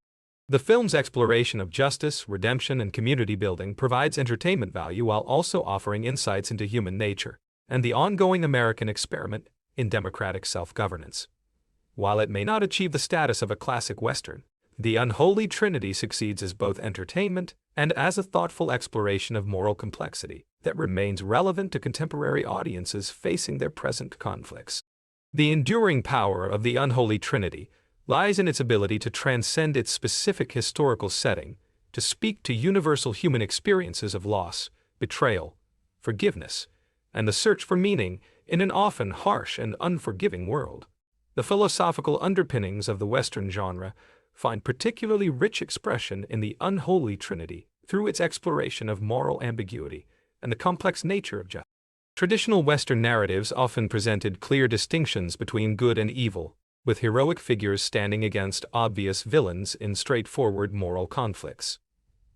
The film's exploration of justice, redemption, and community building provides entertainment value while also offering insights into human nature and the ongoing American experiment in democratic self-governance. While it may not achieve the status of a classic Western, the Unholy Trinity succeeds as both entertainment and as a thoughtful exploration of moral complexity that remains relevant to contemporary audiences facing their present conflicts. The enduring power of the Unholy Trinity lies in its ability to transcend its specific historical setting, to speak to universal human experiences of loss, betrayal, forgiveness, and the search for meaning in an often harsh and unforgiving world. The philosophical underpinnings of the Western genre find particularly rich expression in the Unholy Trinity through its exploration of moral ambiguity and the complex nature of justice. Traditional Western narratives often presented clear distinctions between good and evil, with heroic figures standing against obvious villains in straightforward moral conflicts.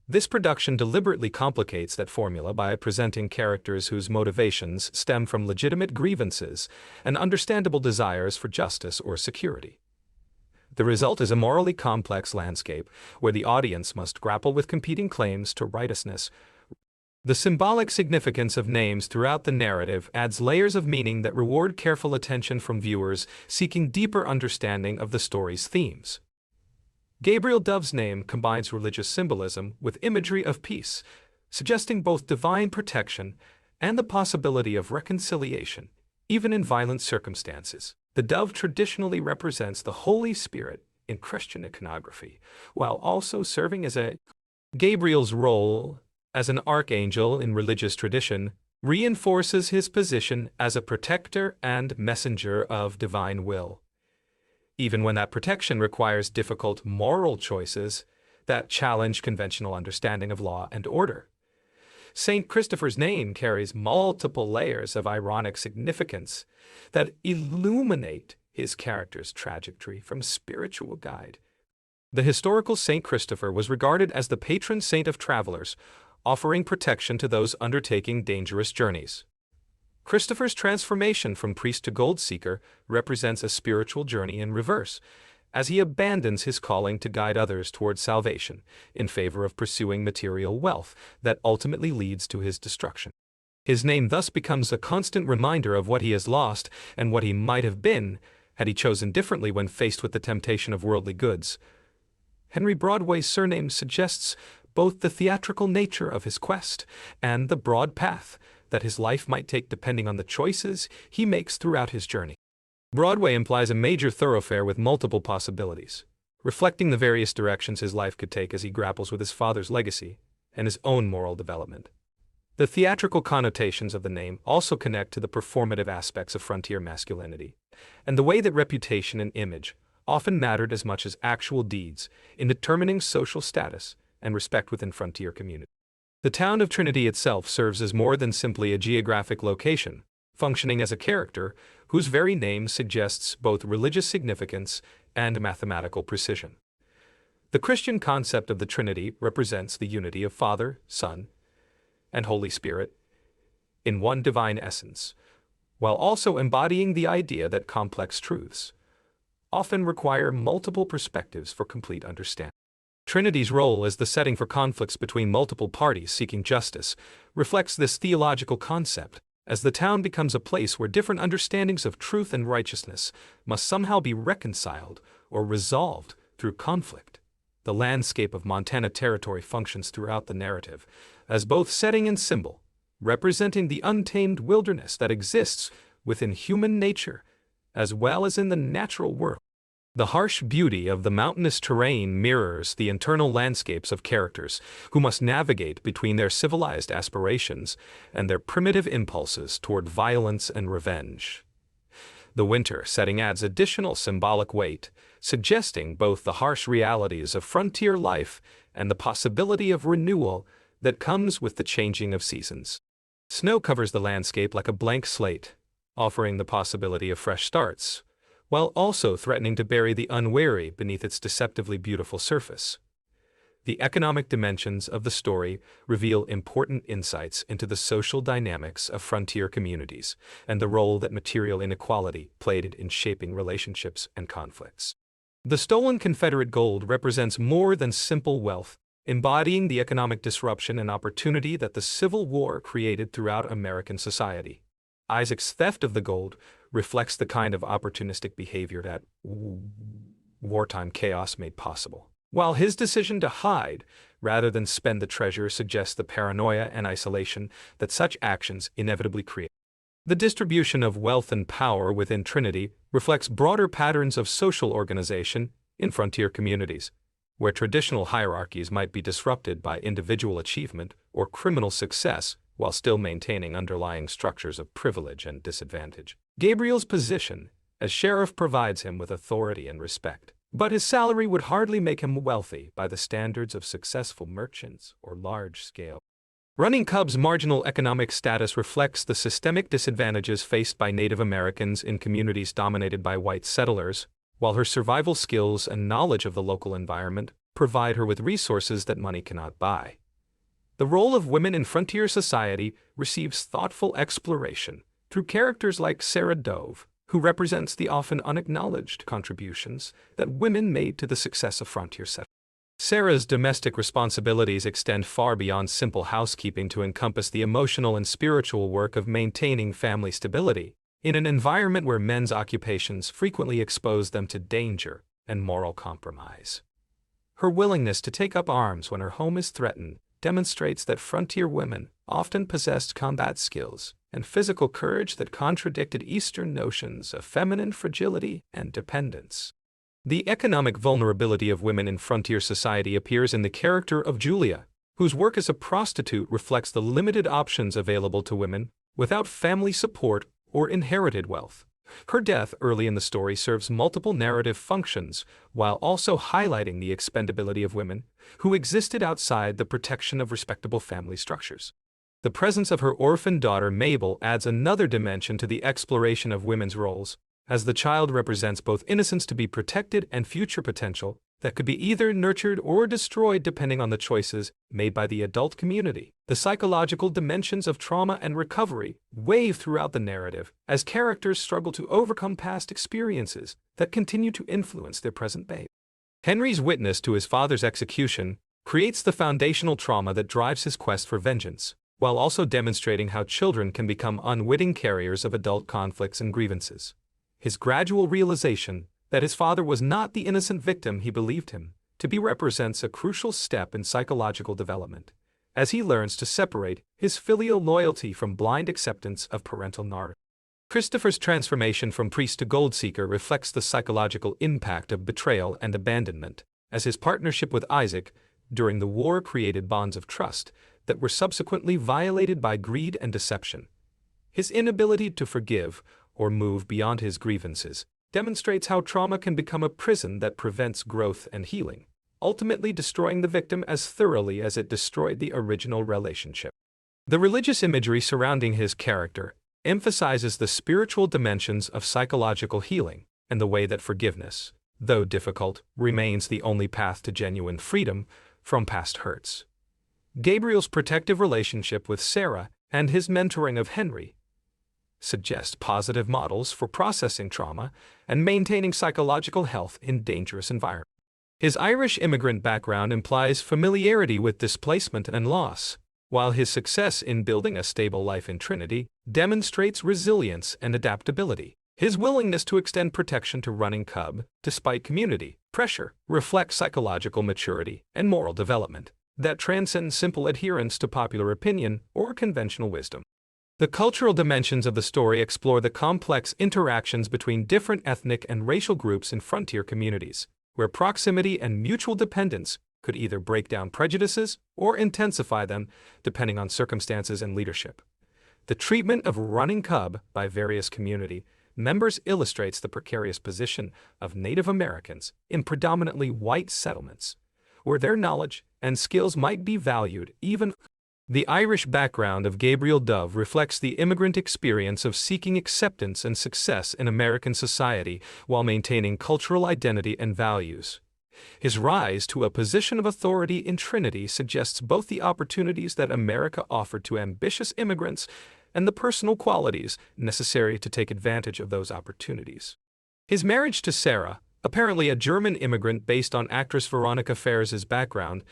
This production deliberately complicates that formula by presenting characters whose motivations stem from legitimate grievances and understandable desires for justice or security. The result is a morally complex landscape where the audience must grapple with competing claims to righteousness. The symbolic significance of names throughout the narrative adds layers of meaning that reward careful attention from viewers seeking deeper understanding of the story's themes. Gabriel Dove's name combines religious symbolism with imagery of peace, suggesting both divine protection and the possibility of reconciliation, even in violent circumstances. The dove traditionally represents the Holy Spirit in Christian iconography, while also serving as a Gabriel's role as an archangel in religious tradition reinforces his position as a protector and messenger of divine will, even when that protection requires difficult moral choices that challenge conventional understanding of law and order. Saint Christopher's name carries multiple layers of ironic significance that illuminate his character's trajectory from spiritual guide. The historical Saint Christopher was regarded as the patron saint of travelers, offering protection to those undertaking dangerous journeys. Christopher's transformation from priest to gold seeker represents a spiritual journey in reverse, as he abandons his calling to guide others towards salvation in favor of pursuing material wealth that ultimately leads to his destruction. His name thus becomes a constant reminder of what he has lost and what he might have been had he chosen differently when faced with the temptation of worldly goods. Henry Broadway's surname suggests both the theatrical nature of his quest and the broad path that his life might take depending on the choices he makes throughout his journey. Broadway implies a major thoroughfare with multiple possibilities, reflecting the various directions his life could take as he grapples with his father's legacy and his own moral development. The theatrical connotations of the name also connect to the performative aspects of frontier masculinity, and the way that reputation and image often mattered as much as actual deeds in determining social status and respect within frontier communities. The town of Trinity itself serves as more than simply a geographic location, functioning as a character whose very name suggests both religious significance and mathematical precision. The Christian concept of the Trinity represents the unity of Father, Son, and Holy Spirit in one divine essence, while also embodying the idea that complex truths often require multiple perspectives for complete understanding. Trinity's role as the setting for conflicts between multiple parties seeking justice reflects this theological concept, as the town becomes a place where different understandings of truth and righteousness must somehow be reconciled or resolved through conflict. The landscape of Montana Territory functions throughout the narrative as both setting and symbol, representing the untamed wilderness that exists within human nature as well as in the natural world. The harsh beauty of the mountainous terrain mirrors the internal landscapes of characters who must navigate between their civilized aspirations and their primitive impulses toward violence and revenge. The winter setting adds additional symbolic weight, suggesting both the harsh realities of frontier life and the possibility of renewal that comes with the changing of seasons. Snow covers the landscape like a blank slate, offering the possibility of fresh starts, while also threatening to bury the unwary beneath its deceptively beautiful surface. The economic dimensions of the story reveal important insights into the social dynamics of frontier communities and the role that material inequality played in shaping relationships and conflicts. The stolen Confederate gold represents more than simple wealth, embodying the economic disruption and opportunity that the Civil War created throughout American society. Isaac's theft of the gold reflects the kind of opportunistic behavior that wartime chaos made possible, while his decision to hide rather than spend the treasure suggests the paranoia and isolation that such actions inevitably create. The distribution of wealth and power within Trinity reflects broader patterns of social organization in frontier communities, where traditional hierarchies might be disrupted by individual achievement or criminal success while still maintaining underlying structures of privilege and disadvantage. Gabriel's position as sheriff provides him with authority and respect, But his salary would hardly make him wealthy by the standards of successful merchants or large-scale. Running Cub's marginal economic status reflects the systemic disadvantages faced by Native Americans in communities dominated by white settlers, while her survival skills and knowledge of the local environment provide her with resources that money cannot buy. The role of women in frontier society receives thoughtful exploration through characters like Sarah Dove, who represents the often unacknowledged contributions that women made to the success of frontier settlement. Sarah's domestic responsibilities extend far beyond simple housekeeping to encompass the emotional and spiritual work of maintaining family stability, in an environment where men's occupations frequently expose them to danger and moral compromise. Her willingness to take up arms when her home is threatened demonstrates that frontier women often possessed combat skills and physical courage that contradicted Eastern notions of feminine fragility and dependence. The economic vulnerability of women in frontier society appears in the character of Julia, whose work as a prostitute reflects the limited options available to women without family support or inherited wealth. Her death early in the story serves multiple narrative functions while also highlighting the expendability of women who existed outside the protection of respectable family structures. The presence of her orphan daughter Mabel adds another dimension to the exploration of women's roles, as the child represents both innocence to be protected and future potential that could be either nurtured or destroyed depending on the choices made by the adult community. The psychological dimensions of trauma and recovery wave throughout the narrative as characters struggle to overcome past experiences that continue to influence their present behavior. Henry's witness to his father's execution creates the foundational trauma that drives his quest for vengeance, while also demonstrating how children can become unwitting carriers of adult conflicts and grievances. His gradual realization that his father was not the innocent victim he believed him to be represents a crucial step in psychological development, as he learns to separate his filial loyalty from blind acceptance of parental narrative. Christopher's transformation from priest to gold seeker reflects the psychological impact of betrayal and abandonment, as his partnership with Isaac during the war created bonds of trust that were subsequently violated by greed and deception. His inability to forgive or move beyond his grievances demonstrates how trauma can become a prison that prevents growth and healing, ultimately destroying the victim as thoroughly as it destroyed the original relationship. The religious imagery surrounding his character emphasizes the spiritual dimensions of psychological healing and the way that forgiveness, though difficult, remains the only path to genuine freedom from past hurts. Gabriel's protective relationship with Sarah and his mentoring of Henry suggest positive models for processing trauma and maintaining psychological health in dangerous environments. His Irish immigrant background implies familiarity with displacement and loss, while his success in building a stable life in Trinity demonstrates resilience and adaptability. His willingness to extend protection to Running Cub, despite community pressure, reflects psychological maturity and moral development that transcends simple adherence to popular opinion or conventional wisdom. The cultural dimensions of the story explore the complex interactions between different ethnic and racial groups in frontier communities, where proximity and mutual dependence could either break down prejudices or intensify them, depending on circumstances and leadership. The treatment of Running Cub by various community members illustrates the precarious position of Native Americans in predominantly white settlements, where their knowledge and skills might be valued even. The Irish background of Gabriel Dove reflects the immigrant experience of seeking acceptance and success in American society while maintaining cultural identity and values. His rise to a position of authority in Trinity suggests both the opportunities that America offered to ambitious immigrants and the personal qualities necessary to take advantage of those opportunities. His marriage to Sarah, apparently a German immigrant based on actress Veronica Ferres' background,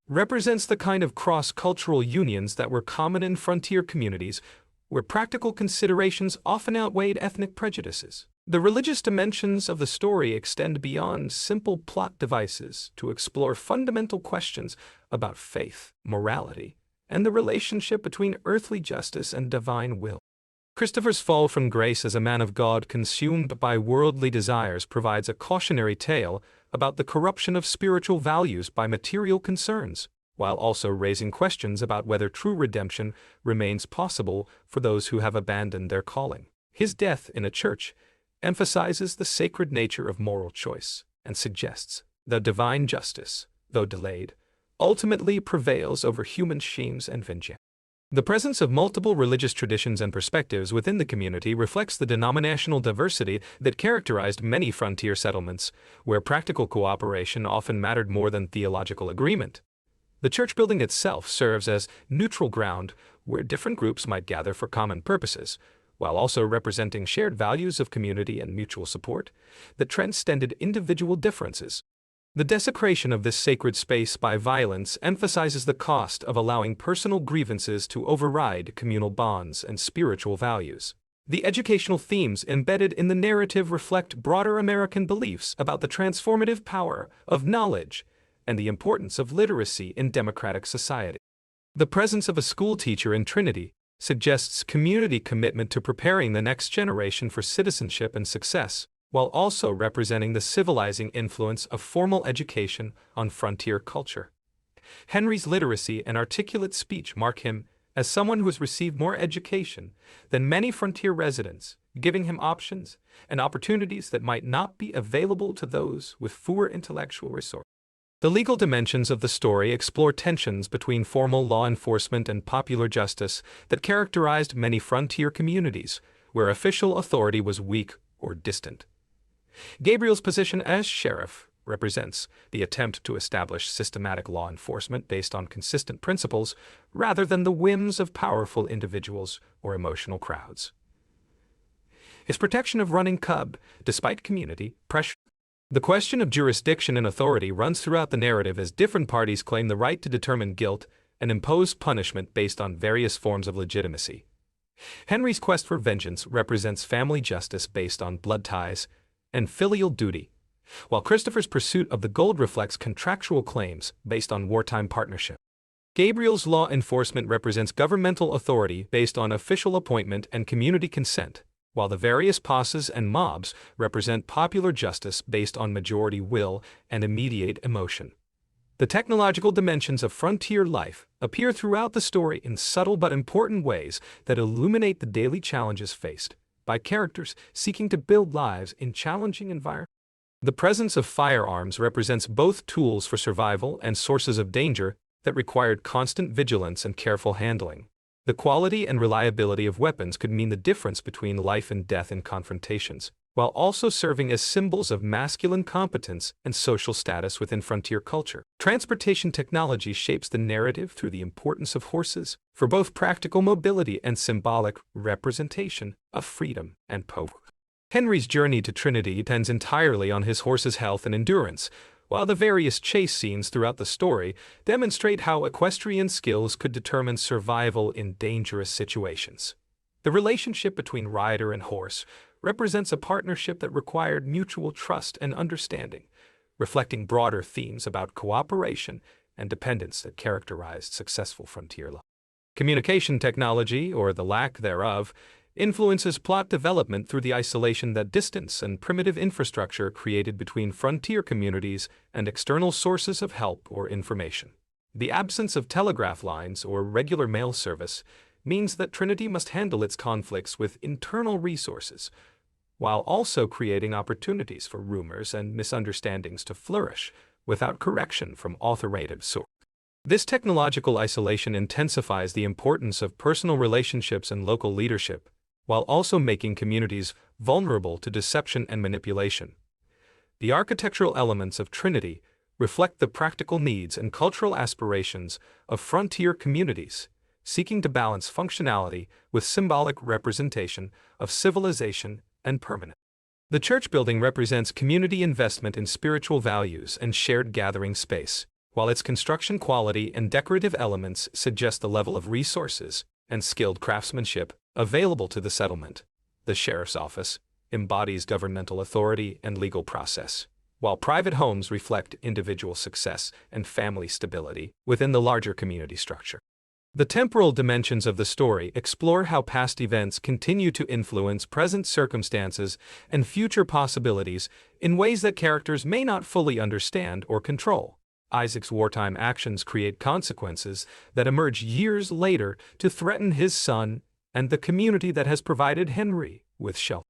represents the kind of cross-cultural unions that were common in frontier communities where practical considerations often outweighed ethnic prejudices. The religious dimensions of the story extend beyond simple plot devices to explore fundamental questions about faith, morality, and the relationship between earthly justice and divine will. Christopher's fall from grace as a man of God consumed by worldly desires provides a cautionary tale about the corruption of spiritual values by material concerns, while also raising questions about whether true redemption remains possible for those who have abandoned their calling. His death in a church emphasizes the sacred nature of moral choice, and suggests that divine justice, though delayed, ultimately prevails over human schemes and vengeance. The presence of multiple religious traditions and perspectives within the community reflects the denominational diversity that characterized many frontier settlements, where practical cooperation often mattered more than theological agreement. The church building itself serves as neutral ground where different groups might gather for common purposes, while also representing shared values of community and mutual support that transcended individual differences. The desecration of this sacred space by violence emphasizes the cost of allowing personal grievances to override communal bonds and spiritual values. The educational themes embedded in the narrative reflect broader American beliefs about the transformative power of knowledge and the importance of literacy in democratic society. The presence of a school teacher in Trinity suggests community commitment to preparing the next generation for citizenship and success, while also representing the civilizing influence of formal education on frontier culture. Henry's literacy and articulate speech mark him as someone who has received more education than many frontier residents, giving him options and opportunities that might not be available to those with fewer intellectual resources. The legal dimensions of the story explore tensions between formal law enforcement and popular justice that characterized many frontier communities, where official authority was weak or distant. Gabriel's position as sheriff represents the attempt to establish systematic law enforcement based on consistent principles rather than the whims of powerful individuals or emotional crowds. His protection of running cub, despite community pressure. The question of jurisdiction and authority runs throughout the narrative as different parties claim the right to determine guilt and impose punishment based on various forms of legitimacy. Henry's quest for vengeance represents family justice based on blood ties and filial duty, while Christopher's pursuit of the gold reflects contractual claims based on wartime partnership. Gabriel's law enforcement represents governmental authority based on official appointment and community consent, while the various posses and mobs represent popular justice based on majority will and immediate emotion. The technological dimensions of frontier life appear throughout the story in subtle but important ways that illuminate the daily challenges faced by characters seeking to build lives in challenging environments. The presence of firearms represents both tools for survival and sources of danger that required constant vigilance and careful handling. The quality and reliability of weapons could mean the difference between life and death in confrontations, while also serving as symbols of masculine competence and social status within frontier culture. Transportation technology shapes the narrative through the importance of horses for both practical mobility and symbolic representation of freedom and power. Henry's journey to Trinity depends entirely on his horse's health and endurance, while the various chase scenes throughout the story demonstrate how equestrian skills could determine survival in dangerous situations. The relationship between rider and horse represents a partnership that required mutual trust and understanding, reflecting broader themes about cooperation and dependence that characterized successful frontier life. Communication technology, or the lack thereof, influences plot development through the isolation that distance and primitive infrastructure created between frontier communities and external sources of help or information. The absence of telegraph lines or regular mail service means that Trinity must handle its conflicts with internal resources, while also creating opportunities for rumors and misunderstandings to flourish without correction from authoritative sources. This technological isolation intensifies the importance of personal relationships and local leadership, while also making communities vulnerable to deception and manipulation. The architectural elements of Trinity reflect the practical needs and cultural aspirations of frontier communities, seeking to balance functionality with symbolic representation of civilization and permanence. The church building represents community investment in spiritual values and shared gathering space, while its construction quality and decorative elements suggest the level of resources and skilled craftsmanship available to the settlement. The sheriff's office embodies governmental authority and legal process, while private homes reflect individual success and family stability within the larger community structure. The temporal dimensions of the story explore how past events continue to influence present circumstances and future possibilities in ways that characters may not fully understand or control. Isaac's wartime actions create consequences that emerge years later to threaten his son and the community that has provided Henry with shelter.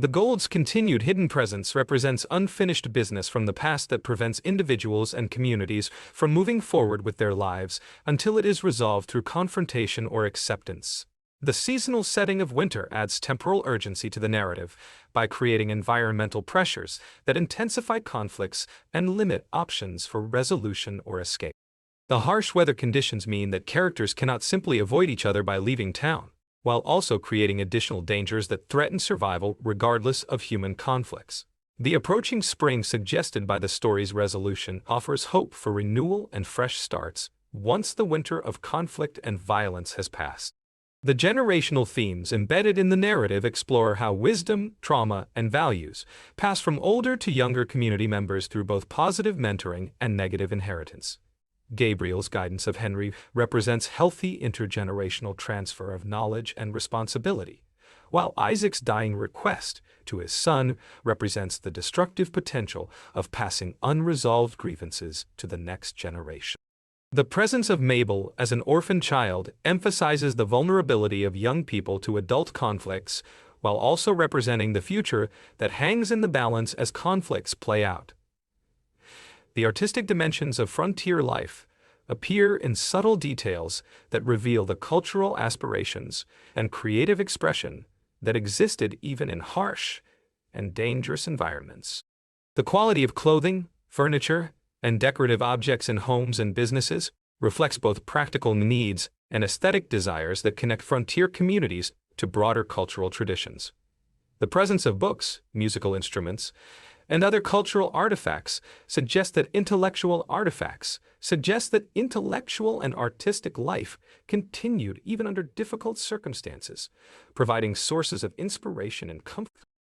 The gold's continued hidden presence represents unfinished business from the past that prevents individuals and communities from moving forward with their lives until it is resolved through confrontation or acceptance. The seasonal setting of winter adds temporal urgency to the narrative by creating environmental pressures that intensify conflicts and limit options for resolution or escape. The harsh weather conditions mean that characters cannot simply avoid each other by leaving town, while also creating additional dangers that threaten survival regardless of human conflicts. The approaching spring suggested by the story's resolution offers hope for renewal and fresh starts once the winter of conflict and violence has passed. The generational themes embedded in the narrative explore how wisdom, trauma, and values pass from older to younger community members through both positive mentoring and negative inheritance. Gabriel's guidance of Henry represents healthy intergenerational transfer of knowledge and responsibility, while Isaac's dying request to his son represents the destructive potential of passing unresolved grievances to the next generation. The presence of Mabel as an orphan child emphasizes the vulnerability of young people to adult conflicts, while also representing the future that hangs in the balance as conflicts play out. The artistic dimensions of frontier life appear in subtle details that reveal the cultural aspirations and creative expression that existed even in harsh and dangerous environments. The quality of clothing, furniture, and decorative objects in homes and businesses reflects both practical needs and aesthetic desires that connect frontier communities to broader cultural traditions. The presence of books, musical instruments, and other cultural artifacts suggest that intellectual and artistic life continued even under difficult circumstances, providing sources of inspiration and comfort.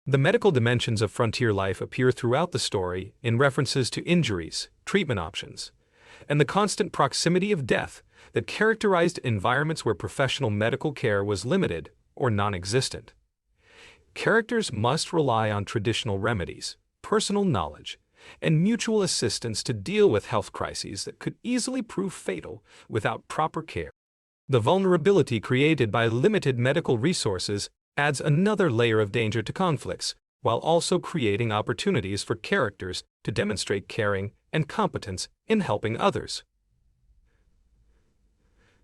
The medical dimensions of frontier life appear throughout the story in references to injuries, treatment options, and the constant proximity of death that characterized environments where professional medical care was limited or non-existent. Characters must rely on traditional remedies, personal knowledge, and mutual assistance to deal with health crises that could easily prove fatal without proper care. The vulnerability created by limited medical resources adds another layer of danger to conflicts, while also creating opportunities for characters to demonstrate caring and competence in helping others.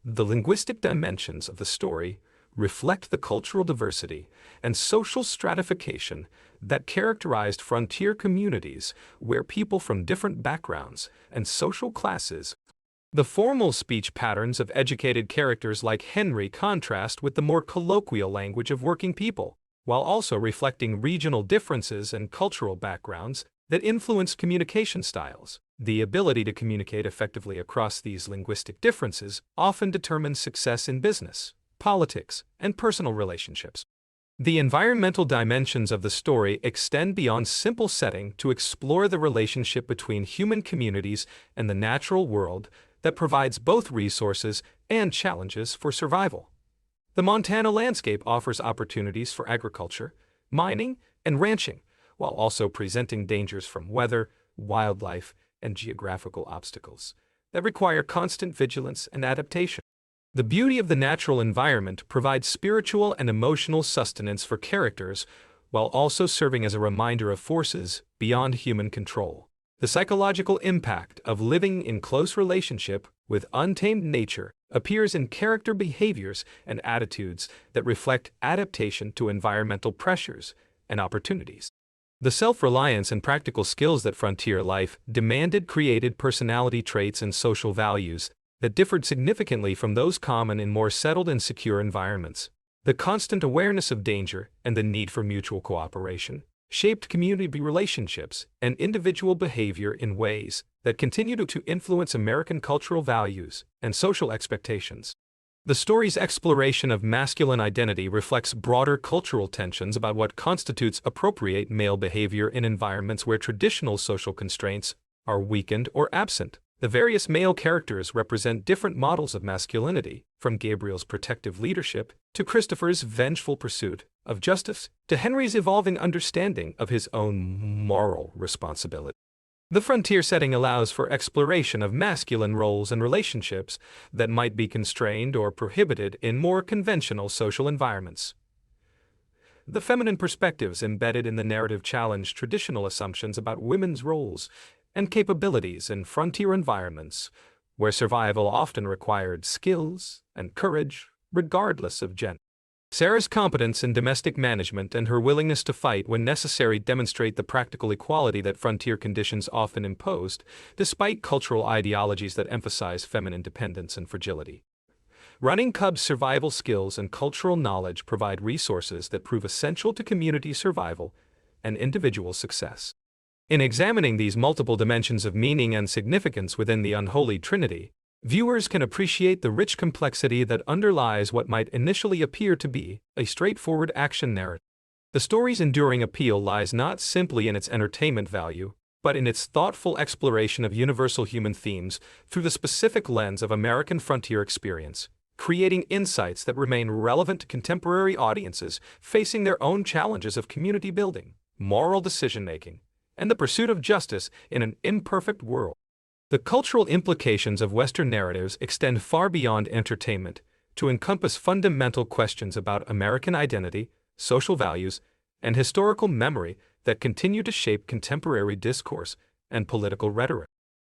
The linguistic dimensions of the story reflect the cultural diversity and social stratification that characterized frontier communities where people from different backgrounds and social classes. The formal speech patterns of educated characters like Henry contrast with the more colloquial language of working people, while also reflecting regional differences and cultural backgrounds that influence communication styles. The ability to communicate effectively across these linguistic differences often determines success in business, politics, and personal relationships. The environmental dimensions of the story extend beyond simple setting to explore the relationship between human communities and the natural world that provides both resources and challenges for survival. The Montana landscape offers opportunities for agriculture, mining, and ranching, while also presenting dangers from weather, wildlife, and geographical obstacles that require constant vigilance and adaptation. The beauty of the natural environment provides spiritual and emotional sustenance for characters, while also serving as a reminder of forces beyond human control. The psychological impact of living in close relationship with untamed nature appears in character behaviors and attitudes that reflect adaptation to environmental pressures and opportunities. The self-reliance and practical skills that frontier life demanded created personality traits and social values that differed significantly from those common in more settled and secure environments. The constant awareness of danger and the need for mutual cooperation shaped community relationships and individual behavior in ways that continue to influence American cultural values and social expectations. The story's exploration of masculine identity reflects broader cultural tensions about what constitutes appropriate male behavior in environments where traditional social constraints are weakened or absent. The various male characters represent different models of masculinity, from Gabriel's protective leadership to Christopher's vengeful pursuit of justice to Henry's evolving understanding of his own moral responsibility. The frontier setting allows for exploration of masculine roles and relationships that might be constrained or prohibited in more conventional social environments. The feminine perspectives embedded in the narrative challenge traditional assumptions about women's roles and capabilities in frontier environments, where survival often required skills and courage, regardless of gender. Sarah's competence in domestic management and her willingness to fight when necessary demonstrate the practical equality that frontier conditions often imposed, despite cultural ideologies that emphasize feminine dependence and fragility. Running Cub's survival skills and cultural knowledge provide resources that prove essential to community survival and individual success. In examining these multiple dimensions of meaning and significance within the Unholy Trinity, viewers can appreciate the rich complexity that underlies what might initially appear to be a straightforward action narrative. The story's enduring appeal lies not simply in its entertainment value, but in its thoughtful exploration of universal human themes through the specific lens of American frontier experience, creating insights that remain relevant to contemporary audiences facing their own challenges of community building, moral decision-making, and the pursuit of justice in an imperfect world. The cultural implications of Western narratives extend far beyond entertainment to encompass fundamental questions about American identity, social values, and historical memory that continue to shape contemporary discourse and political rhetoric.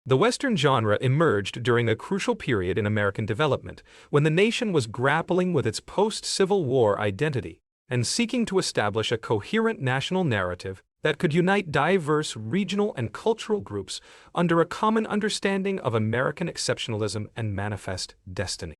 The Western genre emerged during a crucial period in American development, when the nation was grappling with its post-Civil War identity and seeking to establish a coherent national narrative that could unite diverse regional and cultural groups under a common understanding of American exceptionalism and manifest destiny.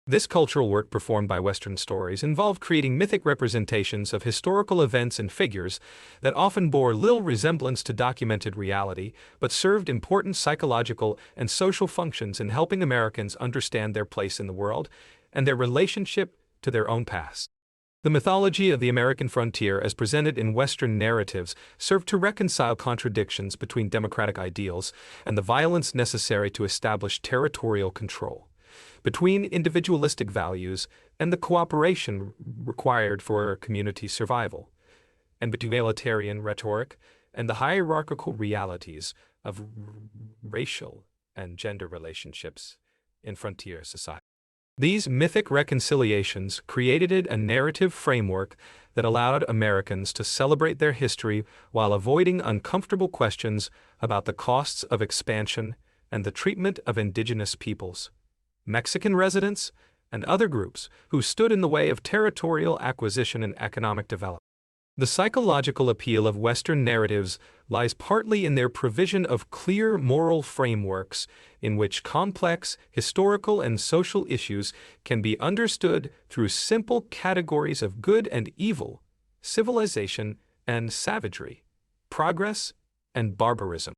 This cultural work performed by Western stories involved creating mythic representations of historical events and figures that often bore little resemblance to documented reality, but served important psychological and social functions in helping Americans understand their place in the world and their relationship to their own past. The mythology of the American frontier as presented in Western narratives served to reconcile contradictions between democratic ideals and the violence necessary to establish territorial control, between individualistic values and the cooperation required for community survival, and between egalitarian rhetoric and the hierarchical realities of racial and gender relationships in frontier society. These mythic reconciliations created a narrative framework that allowed Americans to celebrate their history while avoiding uncomfortable questions about the costs of expansion and the treatment of indigenous peoples, Mexican residents, and other groups who stood in the way of territorial acquisition and economic development. The psychological appeal of Western narratives lies partly in their provision of clear moral frameworks in which complex historical and social issues can be understood through simple categories of good and evil, civilization and savagery, progress and barbarism.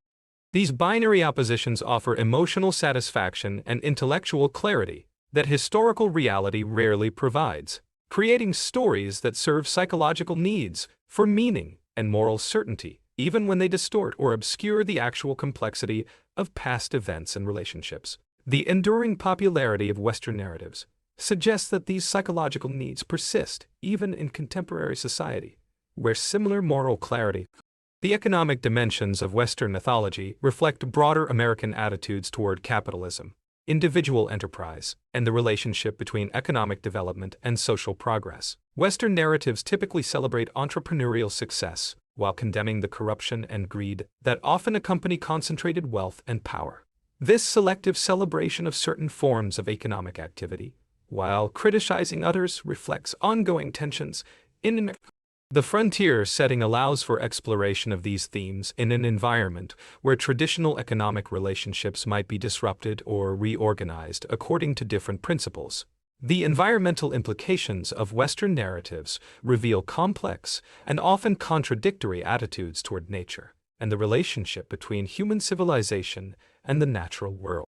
These binary oppositions offer emotional satisfaction and intellectual clarity that historical reality rarely provides, creating stories that serve psychological needs for meaning and moral certainty, even when they distort or obscure the actual complexity of past events and relationships. The enduring popularity of Western narratives suggests that these psychological needs persist even in contemporary society, where similar moral clarity. The economic dimensions of Western mythology reflect broader American attitudes toward capitalism, individual enterprise, and the relationship between economic development and social progress. Western narratives typically celebrate entrepreneurial success while condemning the corruption and greed that often accompany concentrated wealth and power. This selective celebration of certain forms of economic activity, while criticizing others, reflects ongoing tensions in the frontier setting allows for exploration of these themes in an environment where traditional economic relationships might be disrupted or reorganized according to different principles. The environmental implications of Western narratives reveal complex and often contradictory attitudes toward nature and the relationship between human civilization and the natural world.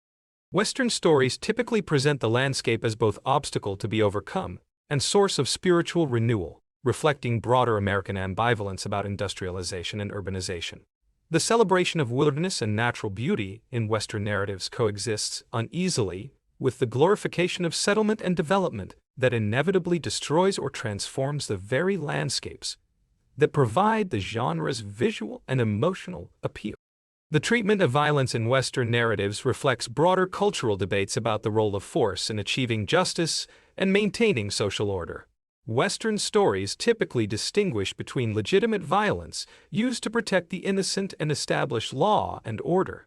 Western stories typically present the landscape as both obstacle to be overcome and source of spiritual renewal, reflecting broader American ambivalence about industrialization and urbanization. The celebration of wilderness and natural beauty in Western narratives coexists uneasily with the glorification of settlement and development that inevitably destroys or transforms the very landscapes that provide the genre's visual and emotional appeal. The treatment of violence in Western narratives reflects broader cultural debates about the role of force in achieving justice and maintaining social order. Western stories typically distinguish between legitimate violence used to protect the innocent and establish law and order,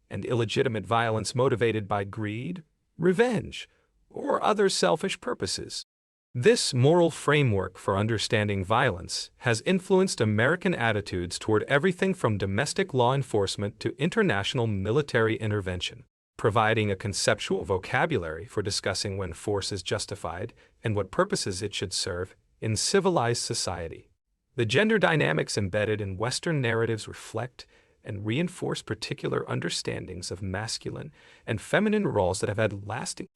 and illegitimate violence motivated by greed, revenge, or other selfish purposes. This moral framework for understanding violence has influenced American attitudes toward everything from domestic law enforcement to international military intervention, providing a conceptual vocabulary for discussing when force is justified and what purposes it should serve in civilized society. The gender dynamics embedded in Western narratives reflect and reinforce particular understandings of masculine and feminine roles that have had lasting.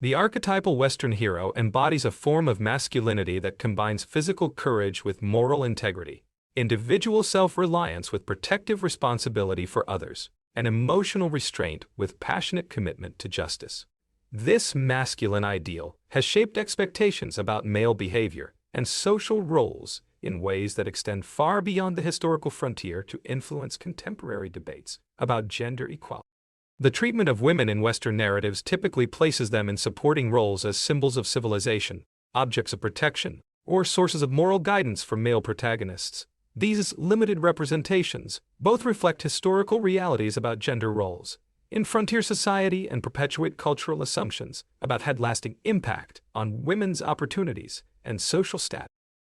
The archetypal Western hero embodies a form of masculinity that combines physical courage with moral integrity, individual self-reliance with protective responsibility for others, and emotional restraint with passionate commitment to justice. This masculine ideal has shaped expectations about male behavior and social roles in ways that extend far beyond the historical frontier to influence contemporary debates about gender equality. The treatment of women in Western narratives typically places them in supporting roles as symbols of civilization, objects of protection, or sources of moral guidance for male protagonists. These limited representations both reflect historical realities about gender roles in frontier society and perpetuate cultural assumptions about had lasting impact on women's opportunities and social status.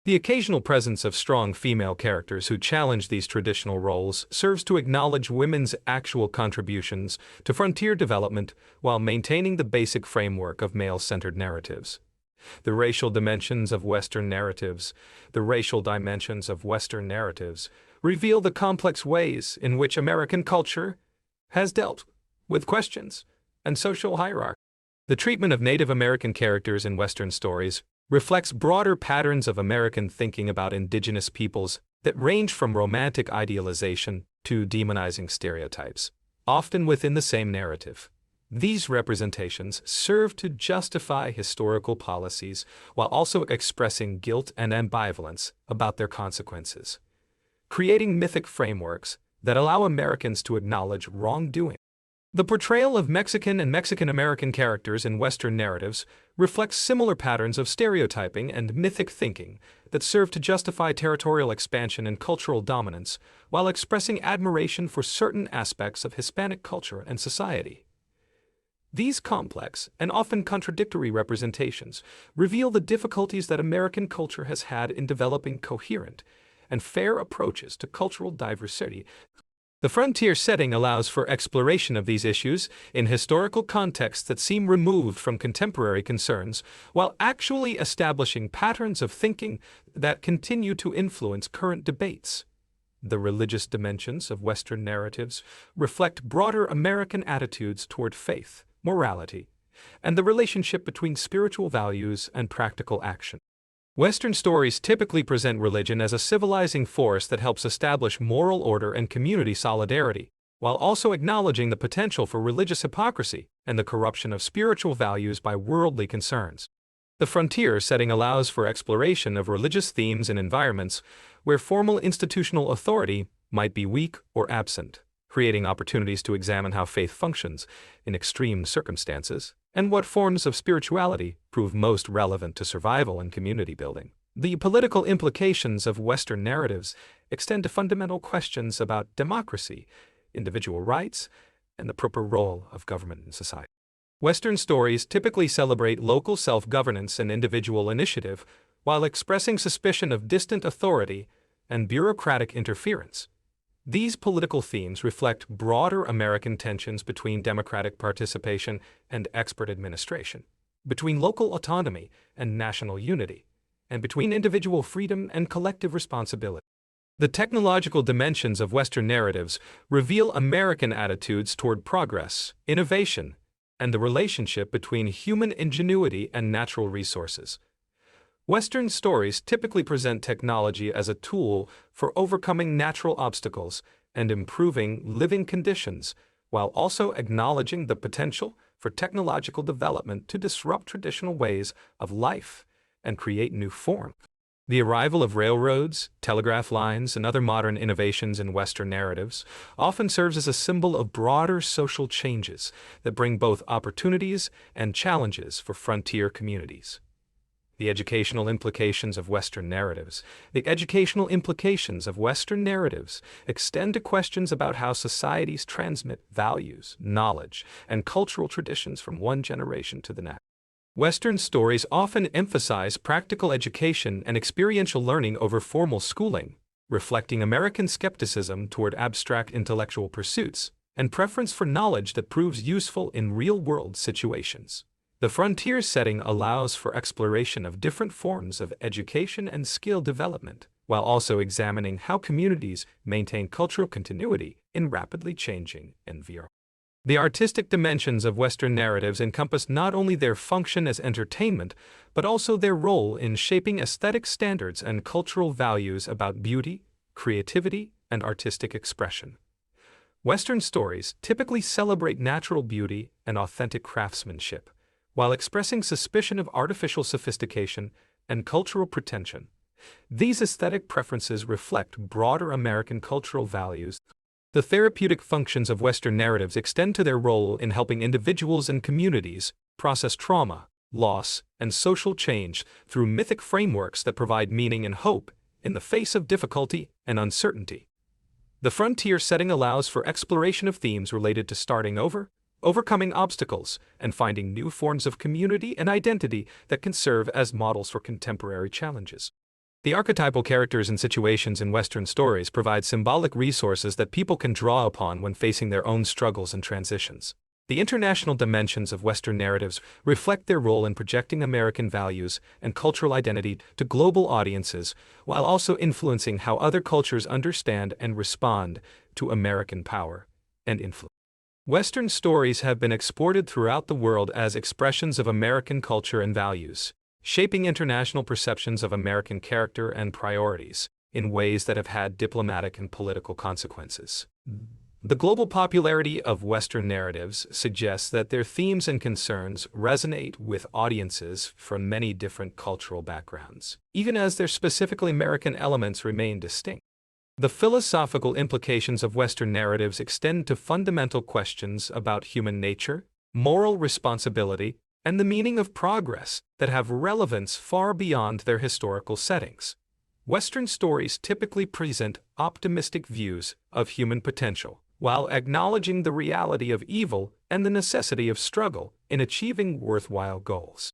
The occasional presence of strong female characters who challenge these traditional roles serves to acknowledge women's actual contributions to frontier development while maintaining the basic framework of male-centered narratives. The racial dimensions of Western narratives reveal the complex ways in which American culture has dealt with questions and social hierarchy. The treatment of Native American characters in Western stories reflects broader patterns of American thinking about indigenous peoples that range from romantic idealization to demonizing stereotypes, often within the same narrative. These representations serve to justify historical policies while also expressing guilt and ambivalence about their consequences, creating mythic frameworks that allow Americans to acknowledge wrongdoing. The portrayal of Mexican and Mexican-American characters in Western narratives reflects similar patterns of stereotyping and mythic thinking that serve to justify territorial expansion and cultural dominance while expressing admiration for certain aspects of Hispanic culture and society. These complex and often contradictory representations reveal the difficulties that American culture has had in developing coherent and fair approaches to cultural diversity. The frontier setting allows for exploration of these issues in historical contexts that seem removed from contemporary concerns, while actually establishing patterns of thinking that continue to influence current debates. The religious dimensions of Western narratives reflect broader American attitudes toward faith, morality, and the relationship between spiritual values and practical action. Western stories typically present religion as a civilizing force that helps establish moral order and community solidarity, while also acknowledging the potential for religious hypocrisy and the corruption of spiritual values by worldly concerns. The frontier setting allows for exploration of religious themes in environments where formal institutional authority might be weak or absent, creating opportunities to examine how faith functions in extreme circumstances and what forms of spirituality prove most relevant to survival and community building. The political implications of Western narratives extend to fundamental questions about democracy, individual rights, and the proper role of government in society. Western stories typically celebrate local self-governance and individual initiative while expressing suspicion of distant authority and bureaucratic interference. These political themes reflect broader American tensions between democratic participation and expert administration, between local autonomy and national unity, and between individual freedom and collective responsibility. The technological dimensions of Western narratives reveal American attitudes toward progress, innovation, and the relationship between human ingenuity and natural resources. Western stories typically present technology as a tool for overcoming natural obstacles and improving living conditions, while also acknowledging the potential for technological development to disrupt traditional ways of life and create new forms. The arrival of railroads, telegraph lines, and other modern innovations in Western narratives often serves as a symbol of broader social changes that bring both opportunities and challenges for frontier communities. The educational implications of Western narratives. The educational implications of Western narratives extend to questions about how societies transmit values, knowledge, and cultural traditions from one generation to the next. Western stories often emphasize practical education and experiential learning over formal schooling, reflecting American skepticism toward abstract intellectual pursuits and preference for knowledge that proves useful in real-world situations. The frontier setting allows for exploration of different forms of education and skill development, while also examining how communities maintain cultural continuity in rapidly changing environments. The artistic dimensions of Western narratives encompass not only their function as entertainment, but also their role in shaping aesthetic standards and cultural values about beauty, creativity, and artistic expression. Western stories typically celebrate natural beauty and authentic craftsmanship, while expressing suspicion of artificial sophistication and cultural pretension. These aesthetic preferences reflect broader American cultural values. The therapeutic functions of Western narratives extend to their role in helping individuals and communities process trauma, loss, and social change through mythic frameworks that provide meaning and hope in the face of difficulty and uncertainty. The frontier setting allows for exploration of themes related to starting over, overcoming obstacles, and finding new forms of community and identity that can serve as models for contemporary challenges. The archetypal characters and situations in Western stories provide symbolic resources that people can draw upon when facing their own struggles and transitions. The international dimensions of Western narratives reflect their role in projecting American values and cultural identity to global audiences, while also influencing how other cultures understand and respond to American power and influence. Western stories have been exported throughout the world as expressions of American culture and values, shaping international perceptions of American character and priorities in ways that have had diplomatic and political consequences. The global popularity of Western narratives suggests that their themes and concerns resonate with audiences from many different cultural backgrounds, even as their specifically American elements remain distinct. The philosophical implications of Western narratives extend to fundamental questions about human nature, moral responsibility, and the meaning of progress that have relevance far beyond their historical settings. Western stories typically present optimistic views of human potential, while acknowledging the reality of evil and the necessity of struggle in achieving worthwhile goals.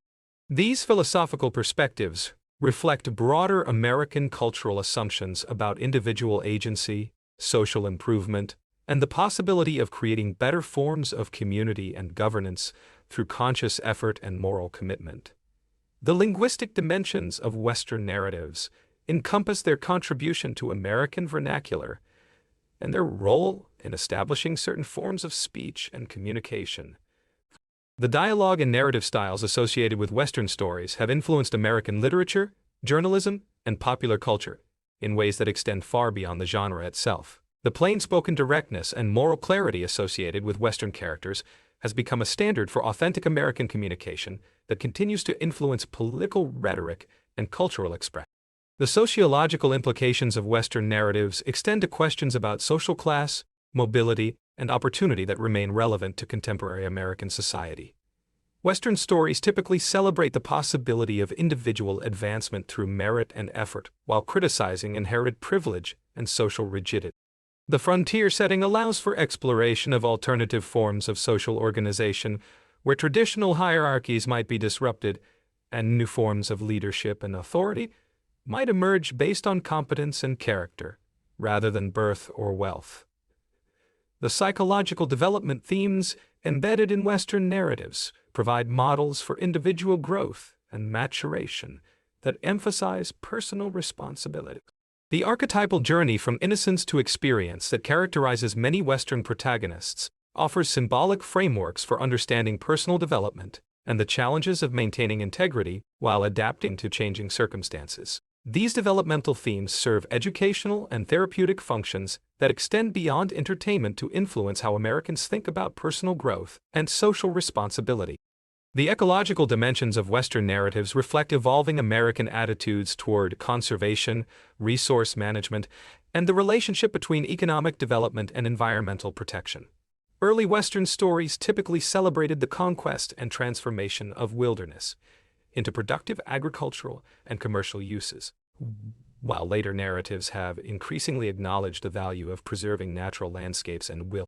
These philosophical perspectives reflect broader American cultural assumptions about individual agency, social improvement, and the possibility of creating better forms of community and governance through conscious effort and moral commitment. The linguistic dimensions of Western narratives encompass their contribution to American vernacular and their role in establishing certain forms of speech and communication. The dialogue and narrative styles associated with Western stories have influenced American literature, journalism, and popular culture in ways that extend far beyond the genre itself. The plain-spoken directness and moral clarity associated with Western characters has become a standard for authentic American communication that continues to influence political rhetoric and cultural expression. The sociological implications of Western narratives extend to questions about social class, mobility, and opportunity that remain relevant to contemporary American society. Western stories typically celebrate the possibility of individual advancement through merit and effort, while criticizing inherited privilege and social rigidity. The frontier setting allows for exploration of alternative forms of social organization, where traditional hierarchies might be disrupted, and new forms of leadership and authority might emerge based on competence and character, rather than birth or wealth. The psychological development themes embedded in Western narratives provide models for individual growth and maturation that emphasize personal responsibility. The archetypal journey from innocence to experience that characterizes many Western protagonists offers symbolic frameworks for understanding personal development and the challenges of maintaining integrity while adapting to changing circumstances. These developmental themes serve educational and therapeutic functions that extend beyond entertainment to influence how Americans think about personal growth and social responsibility. The ecological dimensions of Western narratives reflect evolving American attitudes toward conservation, resource management, and the relationship between economic development and environmental protection. Early Western stories typically celebrated the conquest and transformation of wilderness, into productive agricultural and commercial uses, while later narratives have increasingly acknowledged the value of preserving natural landscapes and will.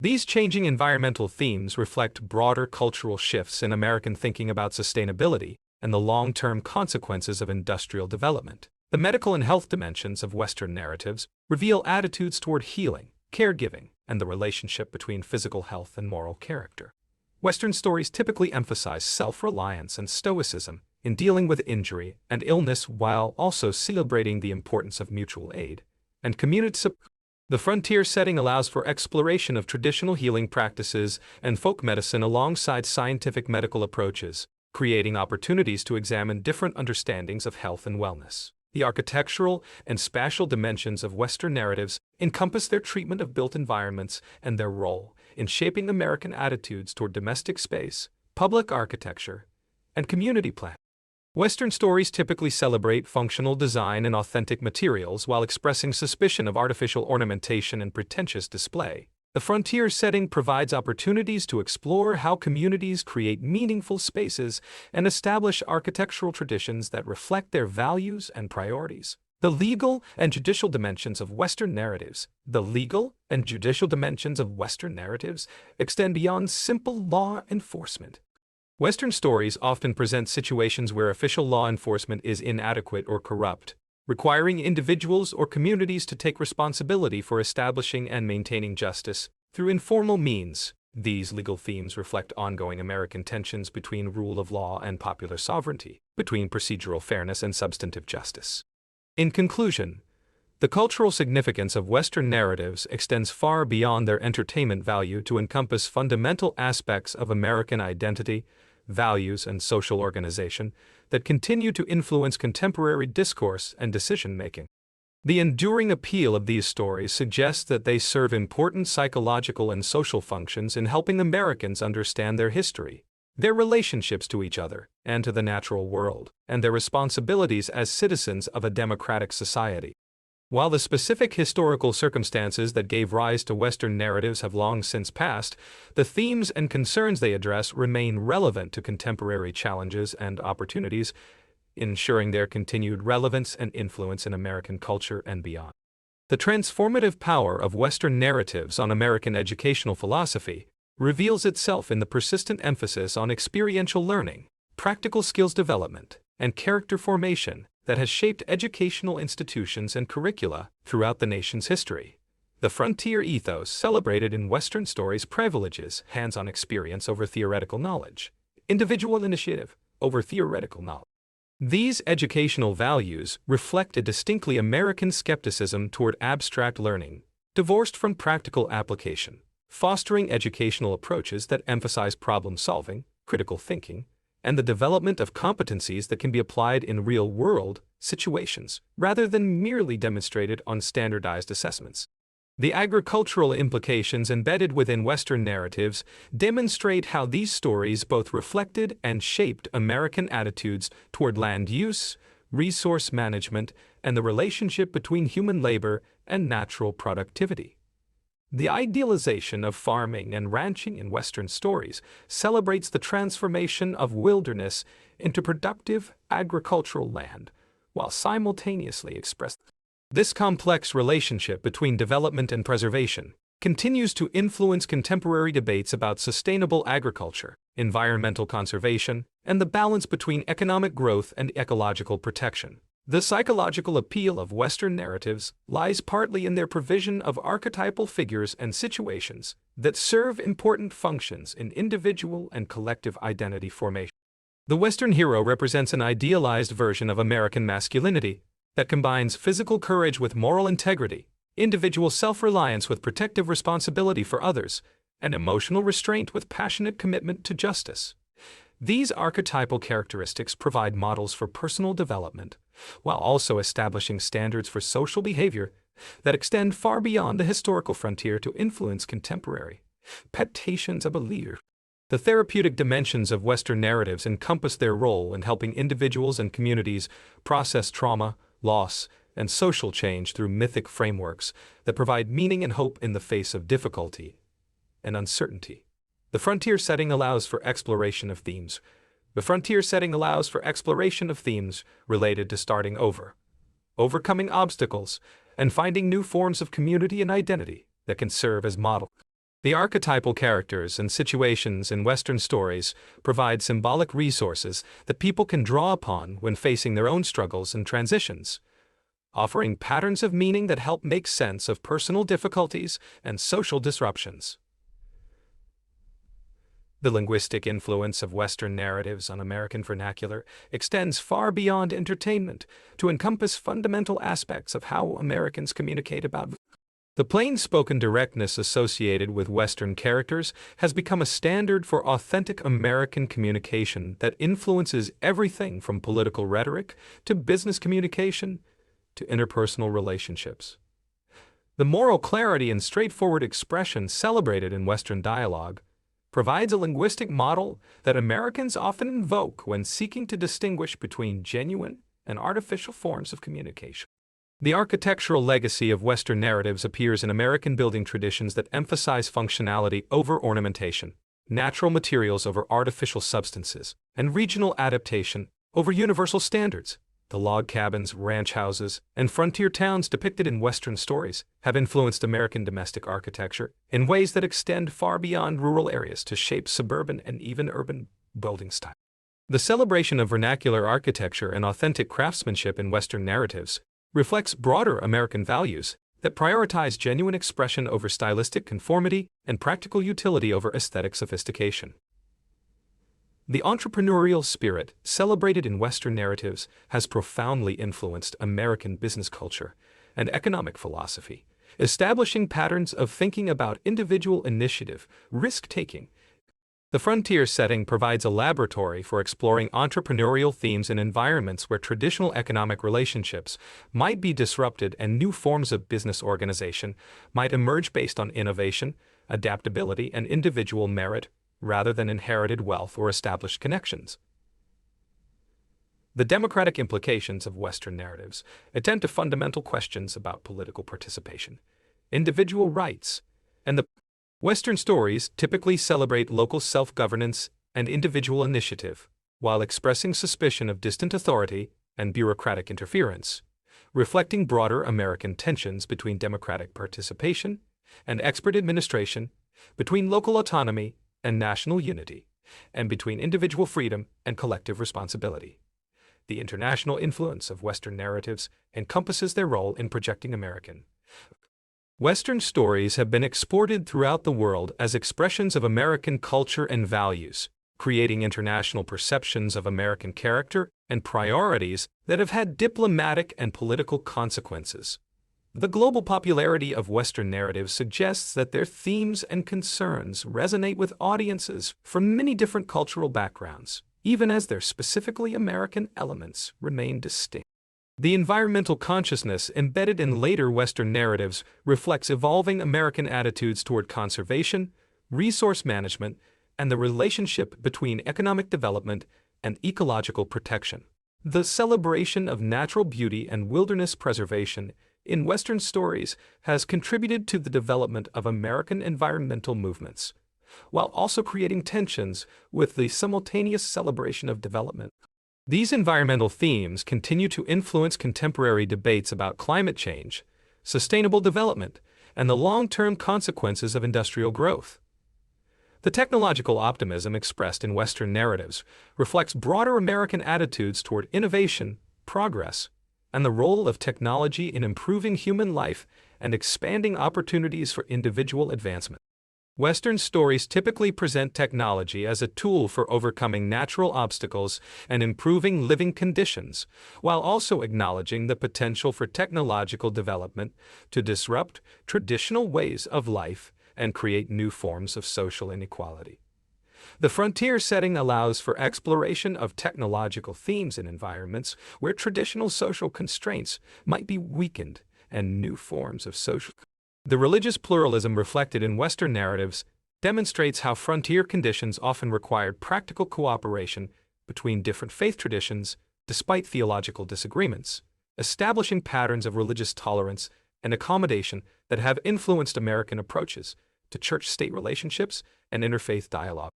These changing environmental themes reflect broader cultural shifts in American thinking about sustainability and the long-term consequences of industrial development. The medical and health dimensions of Western narratives reveal attitudes toward healing, caregiving, and the relationship between physical health and moral character. Western stories typically emphasize self-reliance and stoicism in dealing with injury and illness while also celebrating the importance of mutual aid and community support. The frontier setting allows for exploration of traditional healing practices and folk medicine alongside scientific medical approaches, creating opportunities to examine different understandings of health and wellness. The architectural and spatial dimensions of Western narratives encompass their treatment of built environments and their role in shaping American attitudes toward domestic space, public architecture, and community planning. Western stories typically celebrate functional design and authentic materials while expressing suspicion of artificial ornamentation and pretentious display. The frontier setting provides opportunities to explore how communities create meaningful spaces and establish architectural traditions that reflect their values and priorities. The legal and judicial dimensions of Western narratives. The legal and judicial dimensions of Western narratives extend beyond simple law enforcement. Western stories often present situations where official law enforcement is inadequate or corrupt, requiring individuals or communities to take responsibility for establishing and maintaining justice through informal means. These legal themes reflect ongoing American tensions between rule of law and popular sovereignty, between procedural fairness and substantive justice. In conclusion, the cultural significance of Western narratives extends far beyond their entertainment value to encompass fundamental aspects of American identity, values, and social organization that continue to influence contemporary discourse and decision-making. The enduring appeal of these stories suggests that they serve important psychological and social functions in helping Americans understand their history, their relationships to each other and to the natural world, and their responsibilities as citizens of a democratic society. While the specific historical circumstances that gave rise to Western narratives have long since passed, the themes and concerns they address remain relevant to contemporary challenges and opportunities, ensuring their continued relevance and influence in American culture and beyond. The transformative power of Western narratives on American educational philosophy reveals itself in the persistent emphasis on experiential learning, practical skills development, and character formation that has shaped educational institutions and curricula throughout the nation's history. The frontier ethos celebrated in Western stories privileges hands-on experience over theoretical knowledge, individual initiative over theoretical knowledge. These educational values reflect a distinctly American skepticism toward abstract learning, divorced from practical application, fostering educational approaches that emphasize problem-solving, critical thinking, and the development of competencies that can be applied in real-world situations, rather than merely demonstrated on standardized assessments. The agricultural implications embedded within Western narratives demonstrate how these stories both reflected and shaped American attitudes toward land use, resource management, and the relationship between human labor and natural productivity. The idealization of farming and ranching in Western stories celebrates the transformation of wilderness into productive agricultural land, while simultaneously expressing this complex relationship between development and preservation continues to influence contemporary debates about sustainable agriculture, environmental conservation, and the balance between economic growth and ecological protection. The psychological appeal of Western narratives lies partly in their provision of archetypal figures and situations that serve important functions in individual and collective identity formation. The Western hero represents an idealized version of American masculinity that combines physical courage with moral integrity, individual self-reliance with protective responsibility for others, and emotional restraint with passionate commitment to justice. These archetypal characteristics provide models for personal development, while also establishing standards for social behavior that extend far beyond the historical frontier to influence contemporary expectations of a leader. The therapeutic dimensions of Western narratives encompass their role in helping individuals and communities process trauma, loss, and social change through mythic frameworks that provide meaning and hope in the face of difficulty and uncertainty. The frontier setting allows for exploration of themes The frontier setting allows for exploration of themes related to starting over, overcoming obstacles, and finding new forms of community and identity that can serve as model. The archetypal characters and situations in Western stories provide symbolic resources that people can draw upon when facing their own struggles and transitions, offering patterns of meaning that help make sense of personal difficulties and social disruptions. The linguistic influence of Western narratives on American vernacular extends far beyond entertainment to encompass fundamental aspects of how Americans communicate about. The plain-spoken directness associated with Western characters has become a standard for authentic American communication that influences everything from political rhetoric to business communication to interpersonal relationships. The moral clarity and straightforward expression celebrated in Western dialogue provides a linguistic model that Americans often invoke when seeking to distinguish between genuine and artificial forms of communication. The architectural legacy of Western narratives appears in American building traditions that emphasize functionality over ornamentation, natural materials over artificial substances, and regional adaptation over universal standards. The log cabins, ranch houses, and frontier towns depicted in Western stories have influenced American domestic architecture in ways that extend far beyond rural areas to shape suburban and even urban building style. The celebration of vernacular architecture and authentic craftsmanship in Western narratives reflects broader American values that prioritize genuine expression over stylistic conformity and practical utility over aesthetic sophistication. The entrepreneurial spirit celebrated in Western narratives has profoundly influenced American business culture and economic philosophy, establishing patterns of thinking about individual initiative, risk-taking. The frontier setting provides a laboratory for exploring entrepreneurial themes in environments where traditional economic relationships might be disrupted and new forms of business organization might emerge based on innovation, adaptability, and individual merit rather than inherited wealth or established connections. The democratic implications of Western narratives attend to fundamental questions about political participation, individual rights, and the Western stories typically celebrate local self-governance and individual initiative, while expressing suspicion of distant authority and bureaucratic interference, reflecting broader American tensions between democratic participation and expert administration, between local autonomy and national unity, and between individual freedom and collective responsibility. The international influence of Western narratives encompasses their role in projecting American. Western stories have been exported throughout the world as expressions of American culture and values, creating international perceptions of American character and priorities that have had diplomatic and political consequences. The global popularity of Western narratives suggests that their themes and concerns resonate with audiences from many different cultural backgrounds, even as their specifically American elements remain distinct. The environmental consciousness embedded in later Western narratives reflects evolving American attitudes toward conservation, resource management, and the relationship between economic development and ecological protection. The celebration of natural beauty and wilderness preservation in Western stories has contributed to the development of American environmental movements, while also creating tensions with the simultaneous celebration of development. These environmental themes continue to influence contemporary debates about climate change, sustainable development, and the long-term consequences of industrial growth. The technological optimism expressed in Western narratives reflects broader American attitudes toward innovation, progress, and the role of technology in improving human life and expanding opportunities for individual advancement. Western stories typically present technology as a tool for overcoming natural obstacles and improving living conditions, while also acknowledging the potential for technological development to disrupt traditional ways of life and create new forms of social inequality. The frontier setting allows for exploration of technological themes in environments where traditional social constraints might be weakened and new forms of social. The religious pluralism reflected in Western narratives demonstrates how frontier conditions often required practical cooperation between different faith traditions despite theological disagreements, establishing patterns of religious tolerance and accommodation that have influenced American approaches to church-state relationships and interfaith dialogue.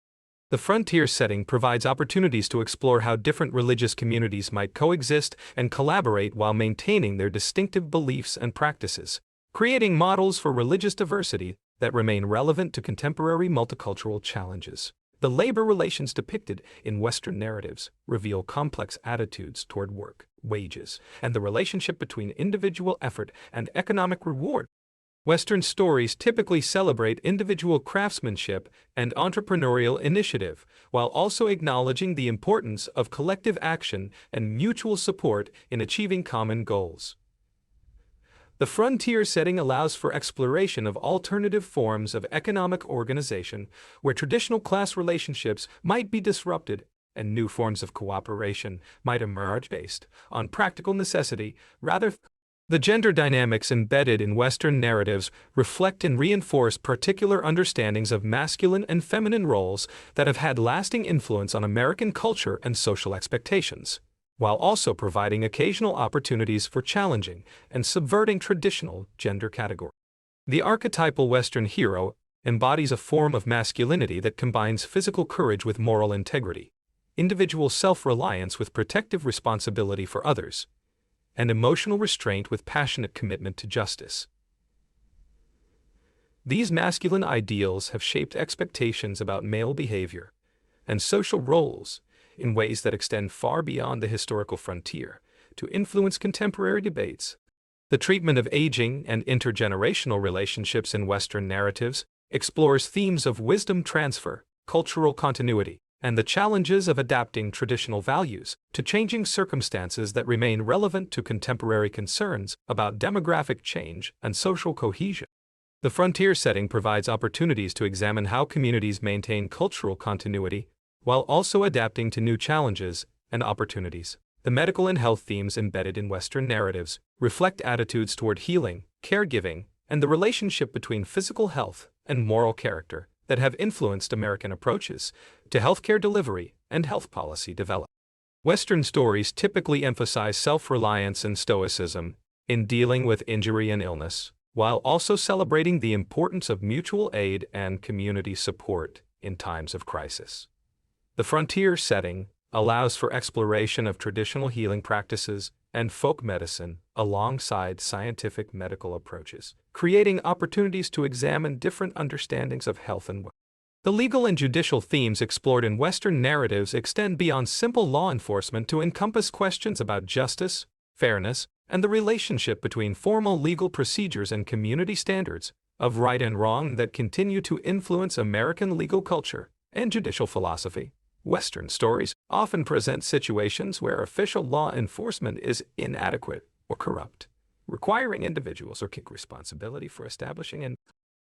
The frontier setting provides opportunities to explore how different religious communities might coexist and collaborate while maintaining their distinctive beliefs and practices, creating models for religious diversity that remain relevant to contemporary multicultural challenges. The labor relations depicted in Western narratives reveal complex attitudes toward work, wages, and the relationship between individual effort and economic reward. Western stories typically celebrate individual craftsmanship and entrepreneurial initiative, while also acknowledging the importance of collective action and mutual support in achieving common goals. The frontier setting allows for exploration of alternative forms of economic organization, where traditional class relationships might be disrupted and new forms of cooperation might emerge based on practical necessity rather. The gender dynamics embedded in Western narratives reflect and reinforce particular understandings of masculine and feminine roles that have had lasting influence on American culture and social expectations, while also providing occasional opportunities for challenging and subverting traditional gender categories. The archetypal Western hero embodies a form of masculinity that combines physical courage with moral integrity, individual self-reliance with protective responsibility for others, and emotional restraint with passionate commitment to justice. These masculine ideals have shaped expectations about male behavior and social roles in ways that extend far beyond the historical frontier to influence contemporary debates. The treatment of aging and intergenerational relationships in Western narratives explores themes of wisdom transfer, cultural continuity, and the challenges of adapting traditional values to changing circumstances that remain relevant to contemporary concerns about demographic change and social cohesion. The frontier setting provides opportunities to examine how communities maintain cultural continuity while also adapting to new challenges and opportunities. The medical and health themes embedded in Western narratives reflect attitudes toward healing, caregiving, and the relationship between physical health and moral character that have influenced American approaches to healthcare delivery and health policy development. Western stories typically emphasize self-reliance and stoicism in dealing with injury and illness, while also celebrating the importance of mutual aid and community support in times of crisis. The frontier setting allows for exploration of traditional healing practices and folk medicine alongside scientific medical approaches, creating opportunities to examine different understandings of health and wellness. The legal and judicial themes explored in Western narratives extend beyond simple law enforcement to encompass questions about justice, fairness, and the relationship between formal legal procedures and community standards of right and wrong that continue to influence American legal culture and judicial philosophy. Western stories often present situations where official law enforcement is inadequate or corrupt, requiring individuals to take responsibility for establishing and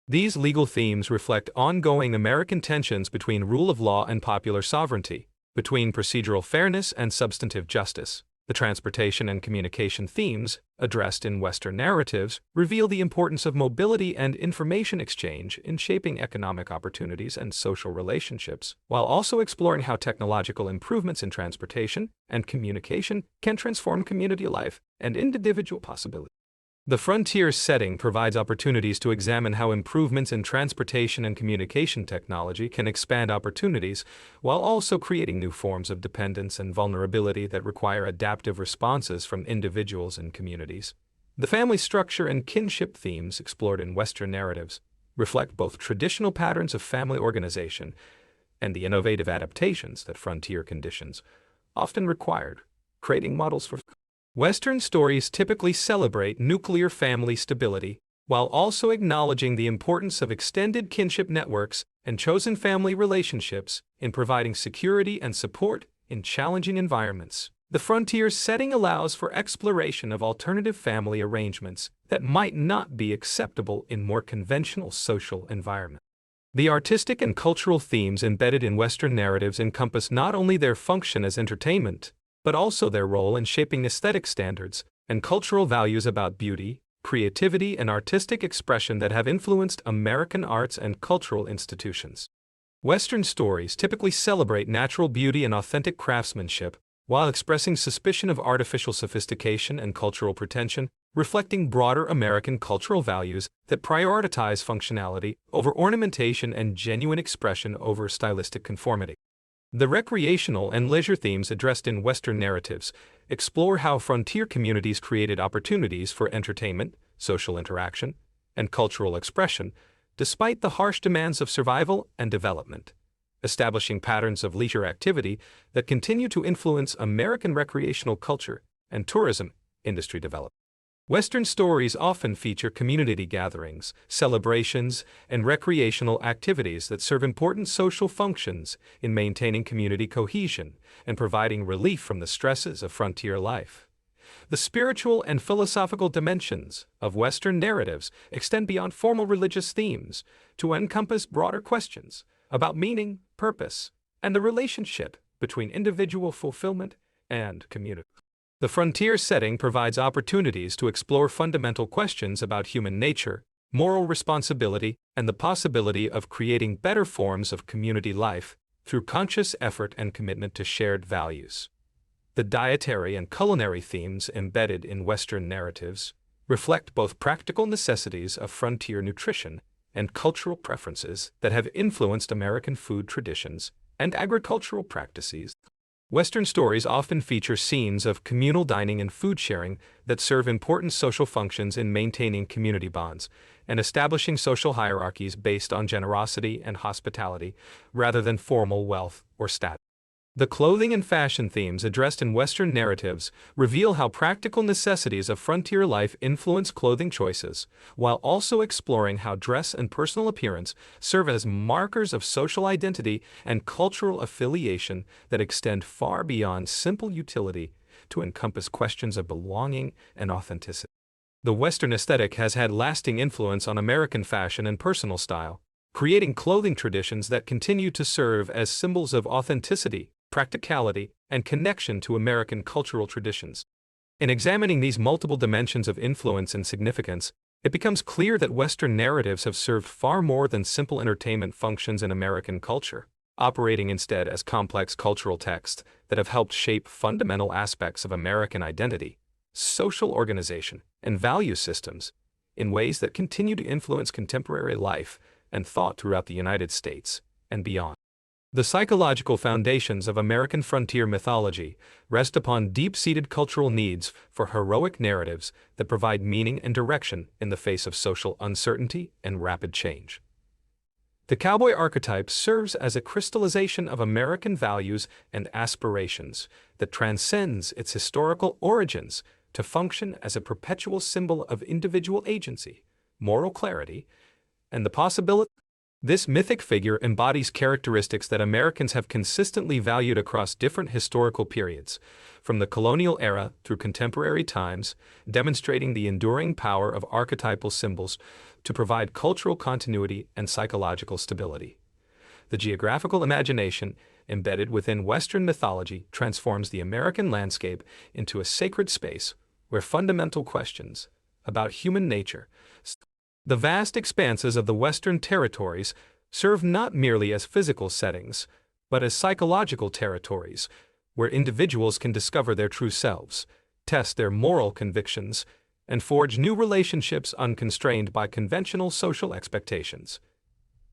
these legal themes reflect ongoing American tensions between rule of law and popular sovereignty, between procedural fairness and substantive justice. The transportation and communication themes, addressed in Western narratives, reveal the importance of mobility and information exchange in shaping economic opportunities and social relationships, while also exploring how technological improvements in transportation and communication can transform community life and individual possibilities. The frontier setting provides opportunities to examine how improvements in transportation and communication technology can expand opportunities while also creating new forms of dependence and vulnerability that require adaptive responses from individuals and communities. The family structure and kinship themes explored in Western narratives reflect both traditional patterns of family organization and the innovative adaptations that frontier conditions often required, creating models for Western stories typically celebrate nuclear family stability, while also acknowledging the importance of extended kinship networks and chosen family relationships in providing security and support in challenging environments. The frontier setting allows for exploration of alternative family arrangements that might not be acceptable in more conventional social environments. The artistic and cultural themes embedded in Western narratives encompass not only their function as entertainment, but also their role in shaping aesthetic standards and cultural values about beauty, creativity, and artistic expression that have influenced American arts and cultural institutions. Western stories typically celebrate natural beauty and authentic craftsmanship, while expressing suspicion of artificial sophistication and cultural pretension, reflecting broader American cultural values that prioritize functionality over ornamentation and genuine expression over stylistic conformity. The recreational and leisure themes addressed in Western narratives explore how frontier communities created opportunities for entertainment, social interaction, and cultural expression, despite the harsh demands of survival and development, establishing patterns of leisure activity that continue to influence American recreational culture and tourism industry development. Western stories often feature community gatherings, celebrations, and recreational activities that serve important social functions in maintaining community cohesion and providing relief from the stresses of frontier life. The spiritual and philosophical dimensions of Western narratives extend beyond formal religious themes to encompass broader questions about meaning, purpose, and the relationship between individual fulfillment and community. The frontier setting provides opportunities to explore fundamental questions about human nature, moral responsibility, and the possibility of creating better forms of community life through conscious effort and commitment to shared values. The dietary and culinary themes embedded in Western narratives reflect both practical necessities of frontier nutrition and cultural preferences that have influenced American food traditions and agricultural practices. Western stories often feature scenes of communal dining and food sharing that serve important social functions in maintaining community bonds and establishing social hierarchies based on generosity and hospitality rather than formal wealth or status. The clothing and fashion themes addressed in Western narratives reveal how practical necessities of frontier life influence clothing choices, while also exploring how dress and personal appearance serve as markers of social identity and cultural affiliation that extend far beyond simple utility to encompass questions of belonging and authenticity. The Western aesthetic has had lasting influence on American fashion and personal style, creating clothing traditions that continue to serve as symbols of authenticity, practicality, and connection to American cultural traditions. In examining these multiple dimensions of influence and significance, it becomes clear that Western narratives have served far more than simple entertainment functions in American culture, operating instead as complex cultural texts that have helped shape fundamental aspects of American identity, social organization, and value systems in ways that continue to influence contemporary life and thought throughout the United States and beyond. The psychological foundations of American frontier mythology rest upon deep-seated cultural needs for heroic narratives that provide meaning and direction in the face of social uncertainty and rapid change. The cowboy archetype serves as a crystallization of American values and aspirations that transcends its historical origins to function as a perpetual symbol of individual agency, moral clarity, and the possibility. This mythic figure embodies characteristics that Americans have consistently valued across different historical periods, from the colonial era through contemporary times, demonstrating the enduring power of archetypal symbols to provide cultural continuity and psychological stability. The geographical imagination embedded within Western mythology transforms the American landscape into a sacred space where fundamental questions about human nature. The vast expanses of the Western territories serve not merely as physical settings, but as psychological territories, where individuals can discover their true selves, test their moral convictions, and forge new relationships unconstrained by conventional social expectations.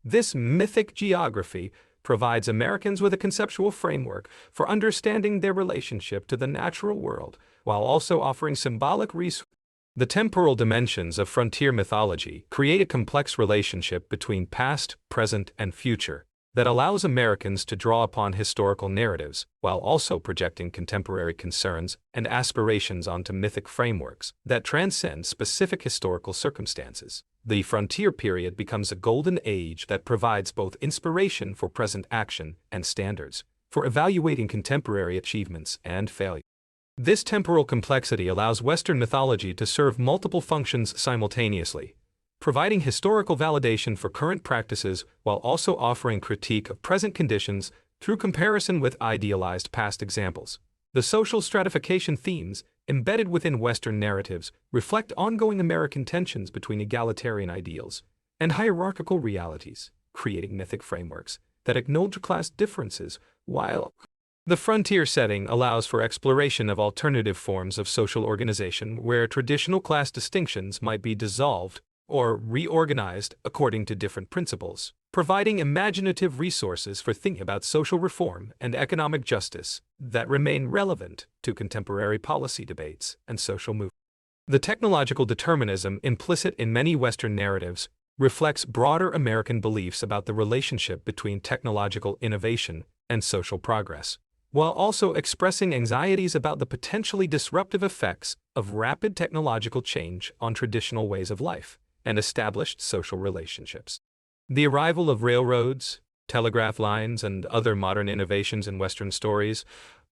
This mythic geography provides Americans with a conceptual framework for understanding their relationship to the natural world, while also offering symbolic resources. The temporal dimensions of frontier mythology create a complex relationship between past, present, and future that allows Americans to draw upon historical narratives while also projecting contemporary concerns and aspirations onto mythic frameworks that transcend specific historical circumstances. The frontier period becomes a golden age that provides both inspiration for present action and standards for evaluating contemporary achievements and failures. This temporal complexity allows Western mythology to serve multiple functions simultaneously, providing historical validation for current practices while also offering critique of present conditions through comparison with idealized past examples. The social stratification themes embedded within Western narratives reflect ongoing American tensions between egalitarian ideals and hierarchical realities, creating mythic frameworks that acknowledge class differences while The frontier setting allows for exploration of alternative forms of social organization where traditional class distinctions might be dissolved or reorganized according to different principles, providing imaginative resources for thinking about social reform and economic justice that remain relevant to contemporary policy debates and social movements. The technological determinism implicit in many Western narratives reflects broader American beliefs about the relationship between technological innovation and social progress, while also expressing anxieties about the potentially disruptive effects of rapid technological change on traditional ways of life and established social relationships. The arrival of railroads, telegraph lines, and other modern innovations in Western stories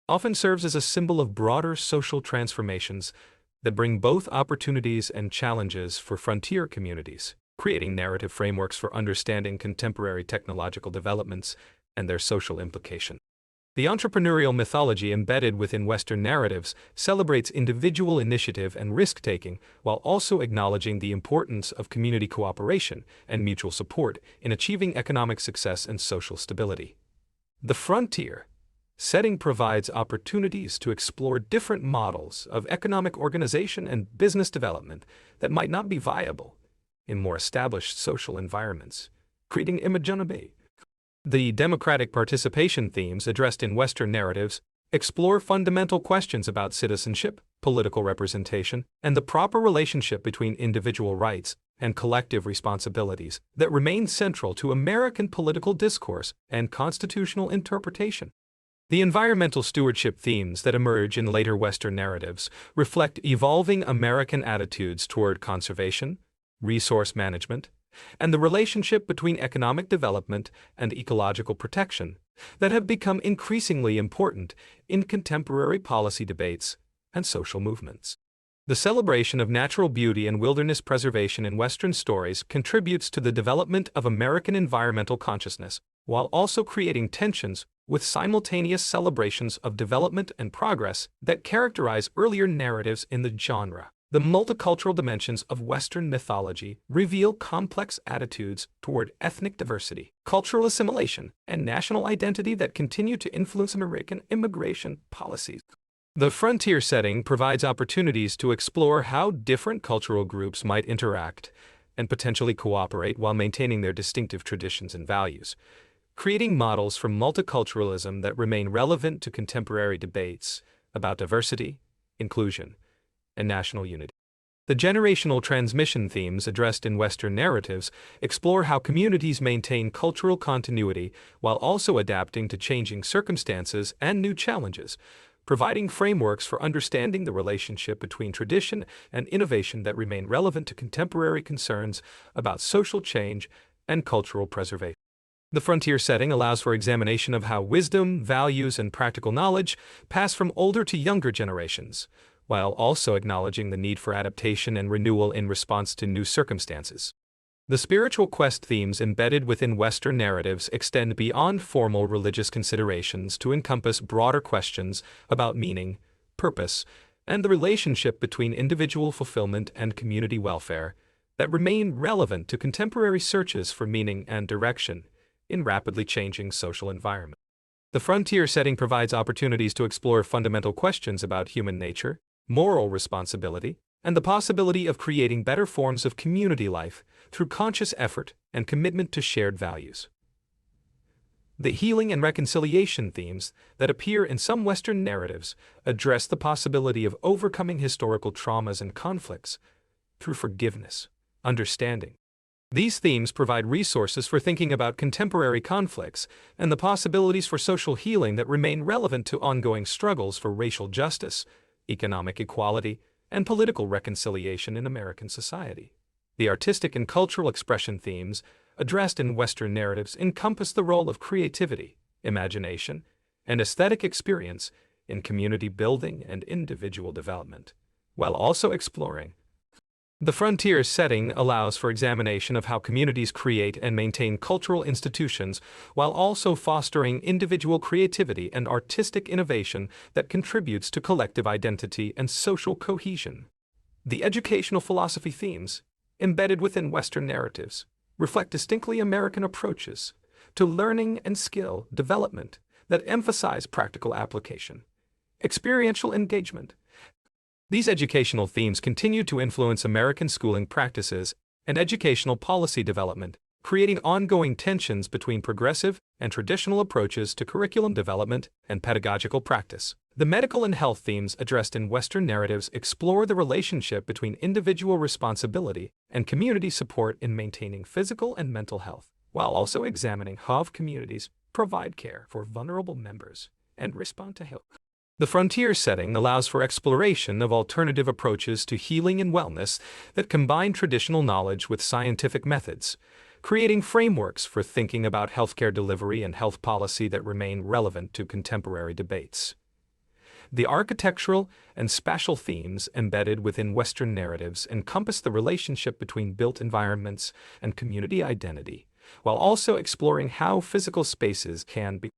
often serves as a symbol of broader social transformations that bring both opportunities and challenges for frontier communities, creating narrative frameworks for understanding contemporary technological developments and their social implication. The entrepreneurial mythology embedded within Western narratives celebrates individual initiative and risk-taking while also acknowledging the importance of community cooperation and mutual support in achieving economic success and social stability. The frontier setting provides opportunities to explore different models of economic organization and business development that might not be viable in more established social environments, creating imaginability. The democratic participation themes addressed in Western narratives explore fundamental questions about citizenship, political representation, and the proper relationship between individual rights and collective responsibilities that remain central to American political discourse and constitutional interpretation. The environmental stewardship themes that emerge in later Western narratives reflect evolving American attitudes toward conservation, resource management, and the relationship between economic development and ecological protection that have become increasingly important in contemporary policy debates and social movements. The celebration of natural beauty and wilderness preservation in Western stories contributes to the development of American environmental consciousness, while also creating tensions with simultaneous celebrations of development and progress that characterize earlier narratives in the genre. The multicultural dimensions of Western mythology reveal complex attitudes toward ethnic diversity, cultural assimilation, and national identity that continue to influence American immigration policies. The frontier setting provides opportunities to explore how different cultural groups might interact and potentially cooperate while maintaining their distinctive traditions and values, creating models for multiculturalism that remain relevant to contemporary debates about diversity, inclusion, and national unity. The generational transmission themes addressed in Western narratives explore how communities maintain cultural continuity while also adapting to changing circumstances and new challenges, providing frameworks for understanding the relationship between tradition and innovation that remain relevant to contemporary concerns about social change and cultural preservation. The frontier setting allows for examination of how wisdom, values, and practical knowledge pass from older to younger generations, while also acknowledging the need for adaptation and renewal in response to new circumstances. The spiritual quest themes embedded within Western narratives extend beyond formal religious considerations to encompass broader questions about meaning, purpose, and the relationship between individual fulfillment and community welfare that remain relevant to contemporary searches for meaning and direction in rapidly changing social environments. The frontier setting provides opportunities to explore fundamental questions about human nature, moral responsibility, and the possibility of creating better forms of community life through conscious effort and commitment to shared values. The healing and reconciliation themes that appear in some Western narratives address the possibility of overcoming historical traumas and conflicts through forgiveness, understanding. These themes provide resources for thinking about contemporary conflicts and the possibilities for social healing that remain relevant to ongoing struggles for racial justice, economic equality, and political reconciliation in American society. The artistic and cultural expression themes addressed in Western narratives encompass the role of creativity, imagination, and aesthetic experience in community building and individual development, while also exploring. The frontier setting allows for examination of how communities create and maintain cultural institutions while also fostering individual creativity and artistic innovation that contributes to collective identity and social cohesion. The educational philosophy themes, embedded within Western narratives, reflect distinctly American approaches to learning and skill development that emphasize practical application, experiential engagement. These educational themes continue to influence American schooling practices and educational policy development, creating ongoing tensions between progressive and traditional approaches to curriculum development and pedagogical practice. The medical and health themes addressed in Western narratives explore the relationship between individual responsibility and community support in maintaining physical and mental health, while also examining how communities provide care for vulnerable members and respond to health. The frontier setting allows for exploration of alternative approaches to healing and wellness that combine traditional knowledge with scientific methods, creating frameworks for thinking about healthcare delivery and health policy that remain relevant to contemporary debates. The architectural and spatial themes embedded within Western narratives encompass the relationship between built environments and community identity, while also exploring how physical spaces can be.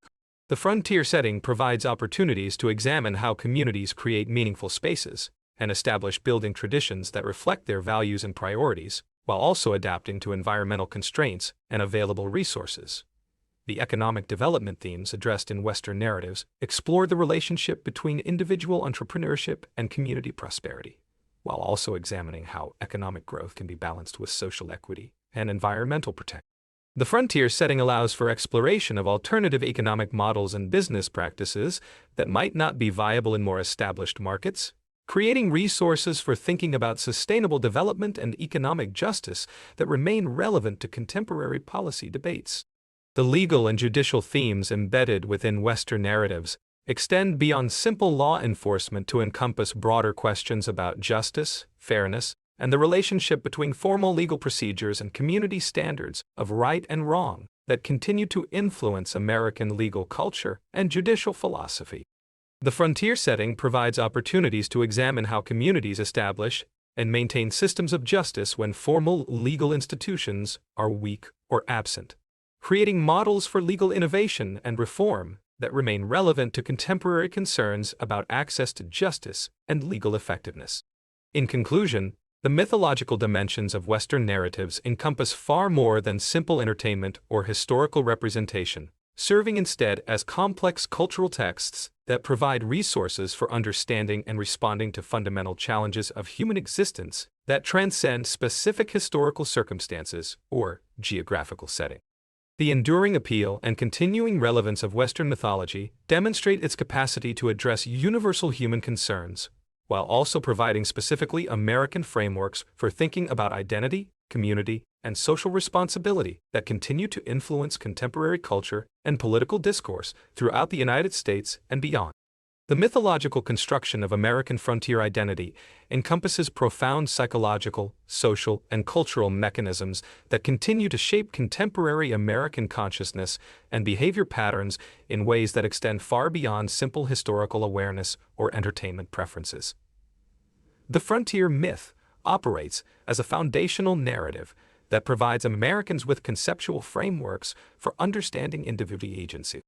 The frontier setting provides opportunities to examine how communities create meaningful spaces and establish building traditions that reflect their values and priorities, while also adapting to environmental constraints and available resources. The economic development themes addressed in Western narratives explore the relationship between individual entrepreneurship and community prosperity, while also examining how economic growth can be balanced with social equity and environmental protection. The frontier setting allows for exploration of alternative economic models and business practices that might not be viable in more established markets, creating resources for thinking about sustainable development and economic justice that remain relevant to contemporary policy debates. The legal and judicial themes embedded within Western narratives extend beyond simple law enforcement to encompass broader questions about justice, fairness, and the relationship between formal legal procedures and community standards of right and wrong that continue to influence American legal culture and judicial philosophy. The frontier setting provides opportunities to examine how communities establish and maintain systems of justice when formal legal institutions are weak or absent, creating models for legal innovation and reform that remain relevant to contemporary concerns about access to justice and legal effectiveness. In conclusion, the mythological dimensions of Western narratives encompass far more than simple entertainment or historical representation, serving instead as complex cultural texts that provide resources for understanding and responding to fundamental challenges of human existence that transcend specific historical circumstances or geographical setting. The enduring appeal and continuing relevance of Western mythology demonstrate its capacity to address universal human concerns, while also providing specifically American frameworks for thinking about identity, community, and social responsibility that continue to influence contemporary culture and political discourse throughout the United States and beyond. The mythological construction of American frontier identity encompasses profound psychological, social, and cultural mechanisms that continue to shape contemporary American consciousness and behavior patterns in ways that extend far beyond simple historical awareness or entertainment preferences. The frontier myth operates as a foundational narrative that provides Americans with conceptual frameworks for understanding individual agency.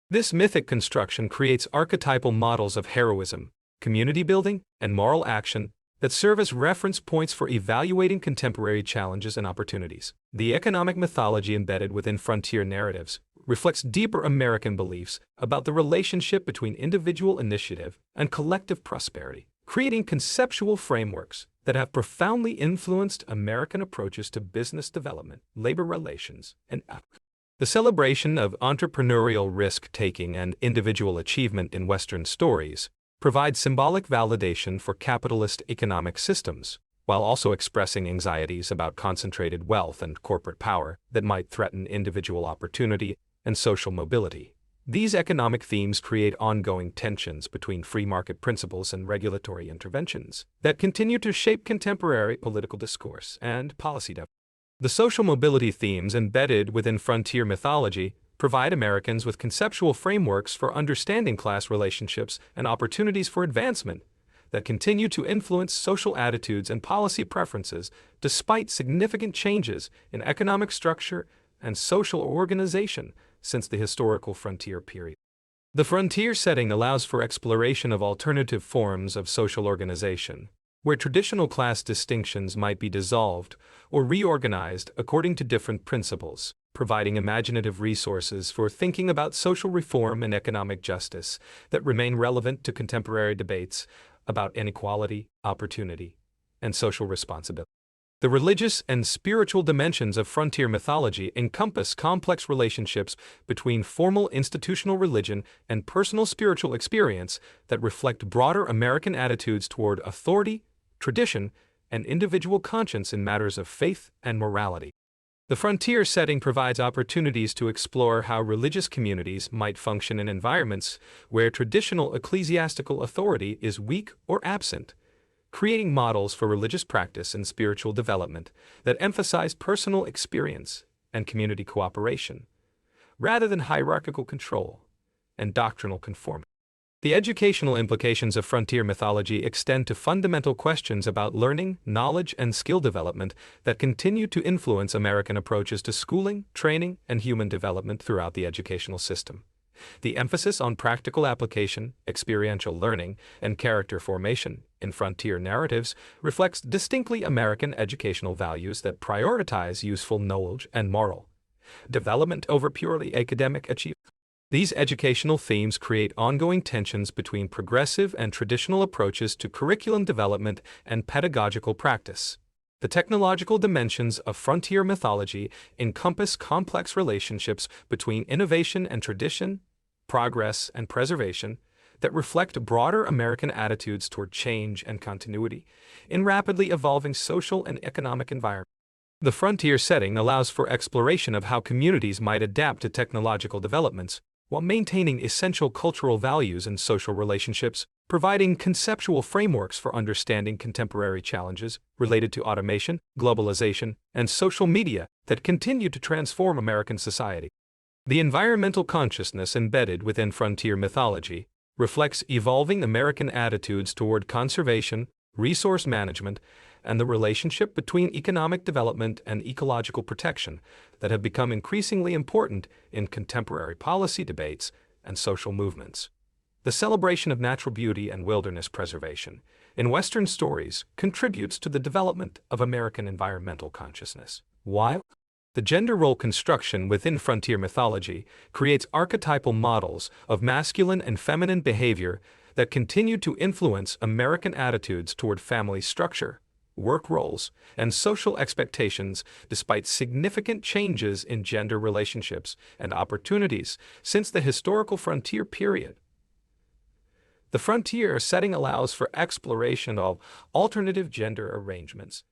This mythic construction creates archetypal models of heroism, community building, and moral action that serve as reference points for evaluating contemporary challenges and opportunities. The economic mythology embedded within frontier narratives reflects deeper American beliefs about the relationship between individual initiative and collective prosperity, creating conceptual frameworks that have profoundly influenced American approaches to business development, labor relations, and ethics. The celebration of entrepreneurial risk-taking and individual achievement in Western stories provides symbolic validation for capitalist economic systems, while also expressing anxieties about concentrated wealth and corporate power that might threaten individual opportunity and social mobility. These economic themes create ongoing tensions between free market principles and regulatory interventions that continue to shape contemporary political discourse and policy development. The social mobility themes embedded within frontier mythology provide Americans with conceptual frameworks for understanding class relationships and opportunities for advancement that continue to influence social attitudes and policy preferences despite significant changes in economic structure and social organization since the historical frontier period. The frontier setting allows for exploration of alternative forms of social organization, where traditional class distinctions might be dissolved or reorganized according to different principles, providing imaginative resources for thinking about social reform and economic justice that remain relevant to contemporary debates about inequality, opportunity, and social responsibility. The religious and spiritual dimensions of frontier mythology encompass complex relationships between formal institutional religion and personal spiritual experience that reflect broader American attitudes toward authority, tradition, and individual conscience in matters of faith and morality. The frontier setting provides opportunities to explore how religious communities might function in environments where traditional ecclesiastical authority is weak or absent, creating models for religious practice and spiritual development that emphasize personal experience and community cooperation, rather than hierarchical control and doctrinal conformity. The educational implications of frontier mythology extend to fundamental questions about learning, knowledge, and skill development that continue to influence American approaches to schooling, training, and human development throughout the educational system. The emphasis on practical application, experiential learning, and character formation in frontier narratives reflects distinctly American educational values that prioritize useful knowledge and moral development over purely academic achievement. These educational themes create ongoing tensions between progressive and traditional approaches to curriculum development and pedagogical practice. The technological dimensions of frontier mythology encompass complex relationships between innovation and tradition, progress and preservation, that reflect broader American attitudes toward change and continuity in rapidly evolving social and economic environments. The frontier setting allows for exploration of how communities might adapt to technological developments while maintaining essential cultural values and social relationships, providing conceptual frameworks for understanding contemporary challenges related to automation, globalization, and social media that continue to transform American society. The environmental consciousness embedded within frontier mythology reflects evolving American attitudes toward conservation, resource management, and the relationship between economic development and ecological protection that have become increasingly important in contemporary policy debates and social movements. The celebration of natural beauty and wilderness preservation in Western stories contributes to the development of American environmental consciousness. While the gender role construction within frontier mythology creates archetypal models of masculine and feminine behavior that continue to influence American attitudes toward family structure, work roles, and social expectations despite significant changes in gender relationships and opportunities since the historical frontier period. The frontier setting allows for exploration of alternative gender arrangements.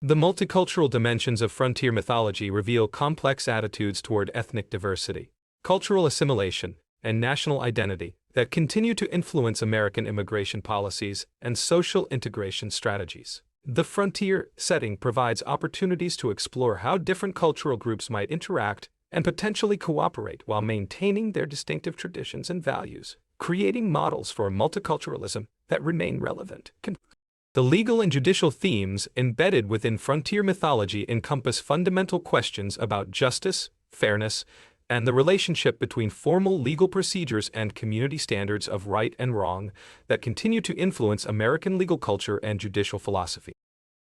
The multicultural dimensions of frontier mythology reveal complex attitudes toward ethnic diversity, cultural assimilation, and national identity that continue to influence American immigration policies and social integration strategies. The frontier setting provides opportunities to explore how different cultural groups might interact and potentially cooperate while maintaining their distinctive traditions and values, creating models for multiculturalism that remain relevant. The legal and judicial themes embedded within frontier mythology encompass fundamental questions about justice, fairness, and the relationship between formal legal procedures and community standards of right and wrong that continue to influence American legal culture and judicial philosophy.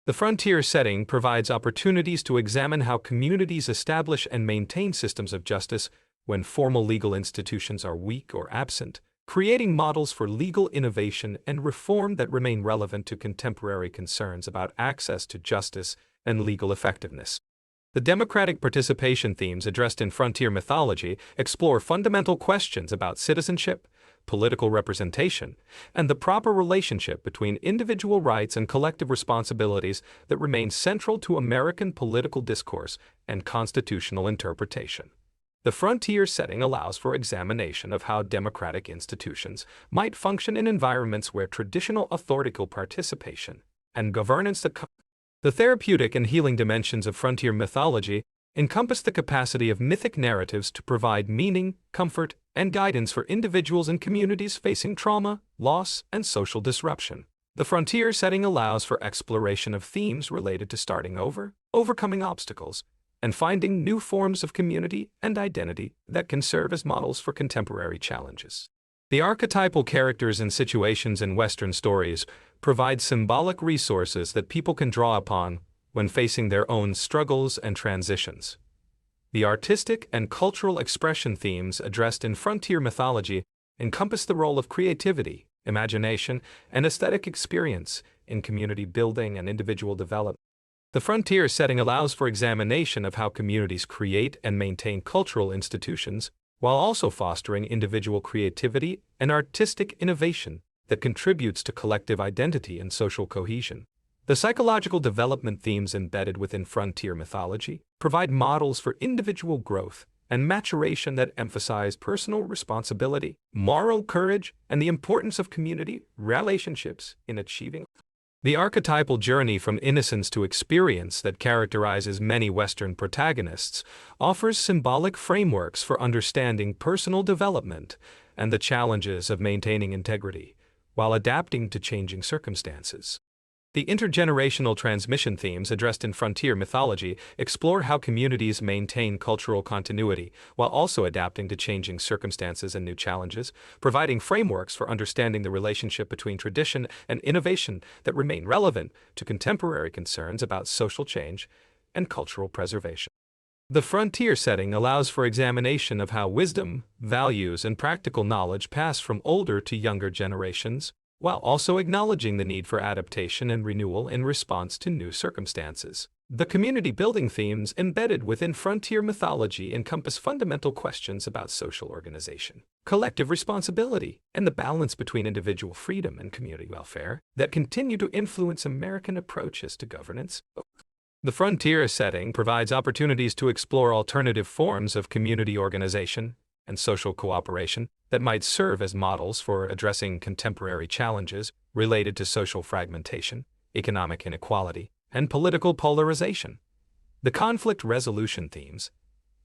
The frontier setting provides opportunities to examine how communities establish and maintain systems of justice when formal legal institutions are weak or absent, creating models for legal innovation and reform that remain relevant to contemporary concerns about access to justice and legal effectiveness. The democratic participation themes addressed in frontier mythology explore fundamental questions about citizenship, political representation, and the proper relationship between individual rights and collective responsibilities that remain central to American political discourse and constitutional interpretation. The frontier setting allows for examination of how democratic institutions might function in environments where traditional authoritative participation and governance. The therapeutic and healing dimensions of frontier mythology encompass the capacity of mythic narratives to provide meaning, comfort, and guidance for individuals and communities facing trauma, loss, and social disruption. The frontier setting allows for exploration of themes related to starting over, overcoming obstacles, and finding new forms of community and identity that can serve as models for contemporary challenges. The archetypal characters and situations in Western stories provide symbolic resources that people can draw upon when facing their own struggles and transitions. The artistic and cultural expression themes addressed in frontier mythology encompass the role of creativity, imagination, and aesthetic experience in community building and individual development. The frontier setting allows for examination of how communities create and maintain cultural institutions, while also fostering individual creativity and artistic innovation that contributes to collective identity and social cohesion. The psychological development themes embedded within frontier mythology provide models for individual growth and maturation that emphasize personal responsibility, moral courage, and the importance of community relationships in achieving. The archetypal journey from innocence to experience that characterizes many Western protagonists offers symbolic frameworks for understanding personal development and the challenges of maintaining integrity while adapting to changing circumstances. The intergenerational transmission themes addressed in frontier mythology explore how communities maintain cultural continuity while also adapting to changing circumstances and new challenges, providing frameworks for understanding the relationship between tradition and innovation that remain relevant to contemporary concerns about social change and cultural preservation. The frontier setting allows for examination of how wisdom, values, and practical knowledge pass from older to younger generations, while also acknowledging the need for adaptation and renewal in response to new circumstances. The community-building themes embedded within frontier mythology encompass fundamental questions about social organization, collective responsibility, and the balance between individual freedom and community welfare that continue to influence American approaches to governance. The frontier setting provides opportunities to explore alternative forms of community organization and social cooperation that might serve as models for addressing contemporary challenges related to social fragmentation, economic inequality, and political polarization. The conflict resolution themes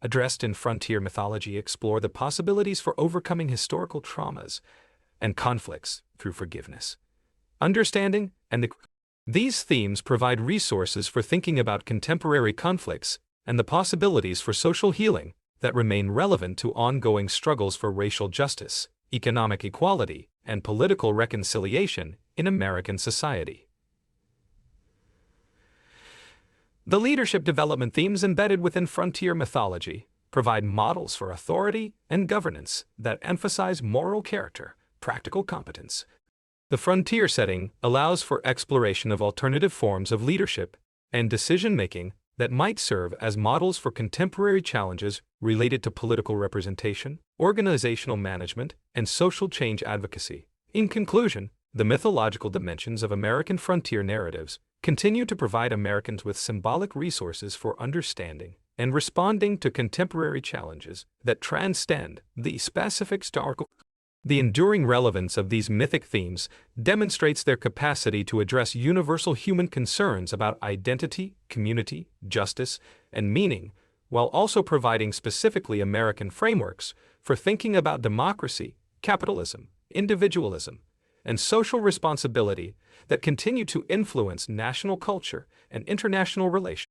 addressed in frontier mythology explore the possibilities for overcoming historical traumas and conflicts through forgiveness, understanding, and these themes provide resources for thinking about contemporary conflicts and the possibilities for social healing that remain relevant to ongoing struggles for racial justice, economic equality, and political reconciliation in American society. The leadership development themes embedded within frontier mythology provide models for authority and governance that emphasize moral character, practical competence. The frontier setting allows for exploration of alternative forms of leadership and decision-making that might serve as models for contemporary challenges related to political representation, organizational management, and social change advocacy. In conclusion, the mythological dimensions of American frontier narratives continue to provide Americans with symbolic resources for understanding and responding to contemporary challenges that transcend the specific historical. The enduring relevance of these mythic themes demonstrates their capacity to address universal human concerns about identity, community, justice, and meaning, while also providing specifically American frameworks for thinking about democracy, capitalism, individualism, and social responsibility that continue to influence national culture and international relations.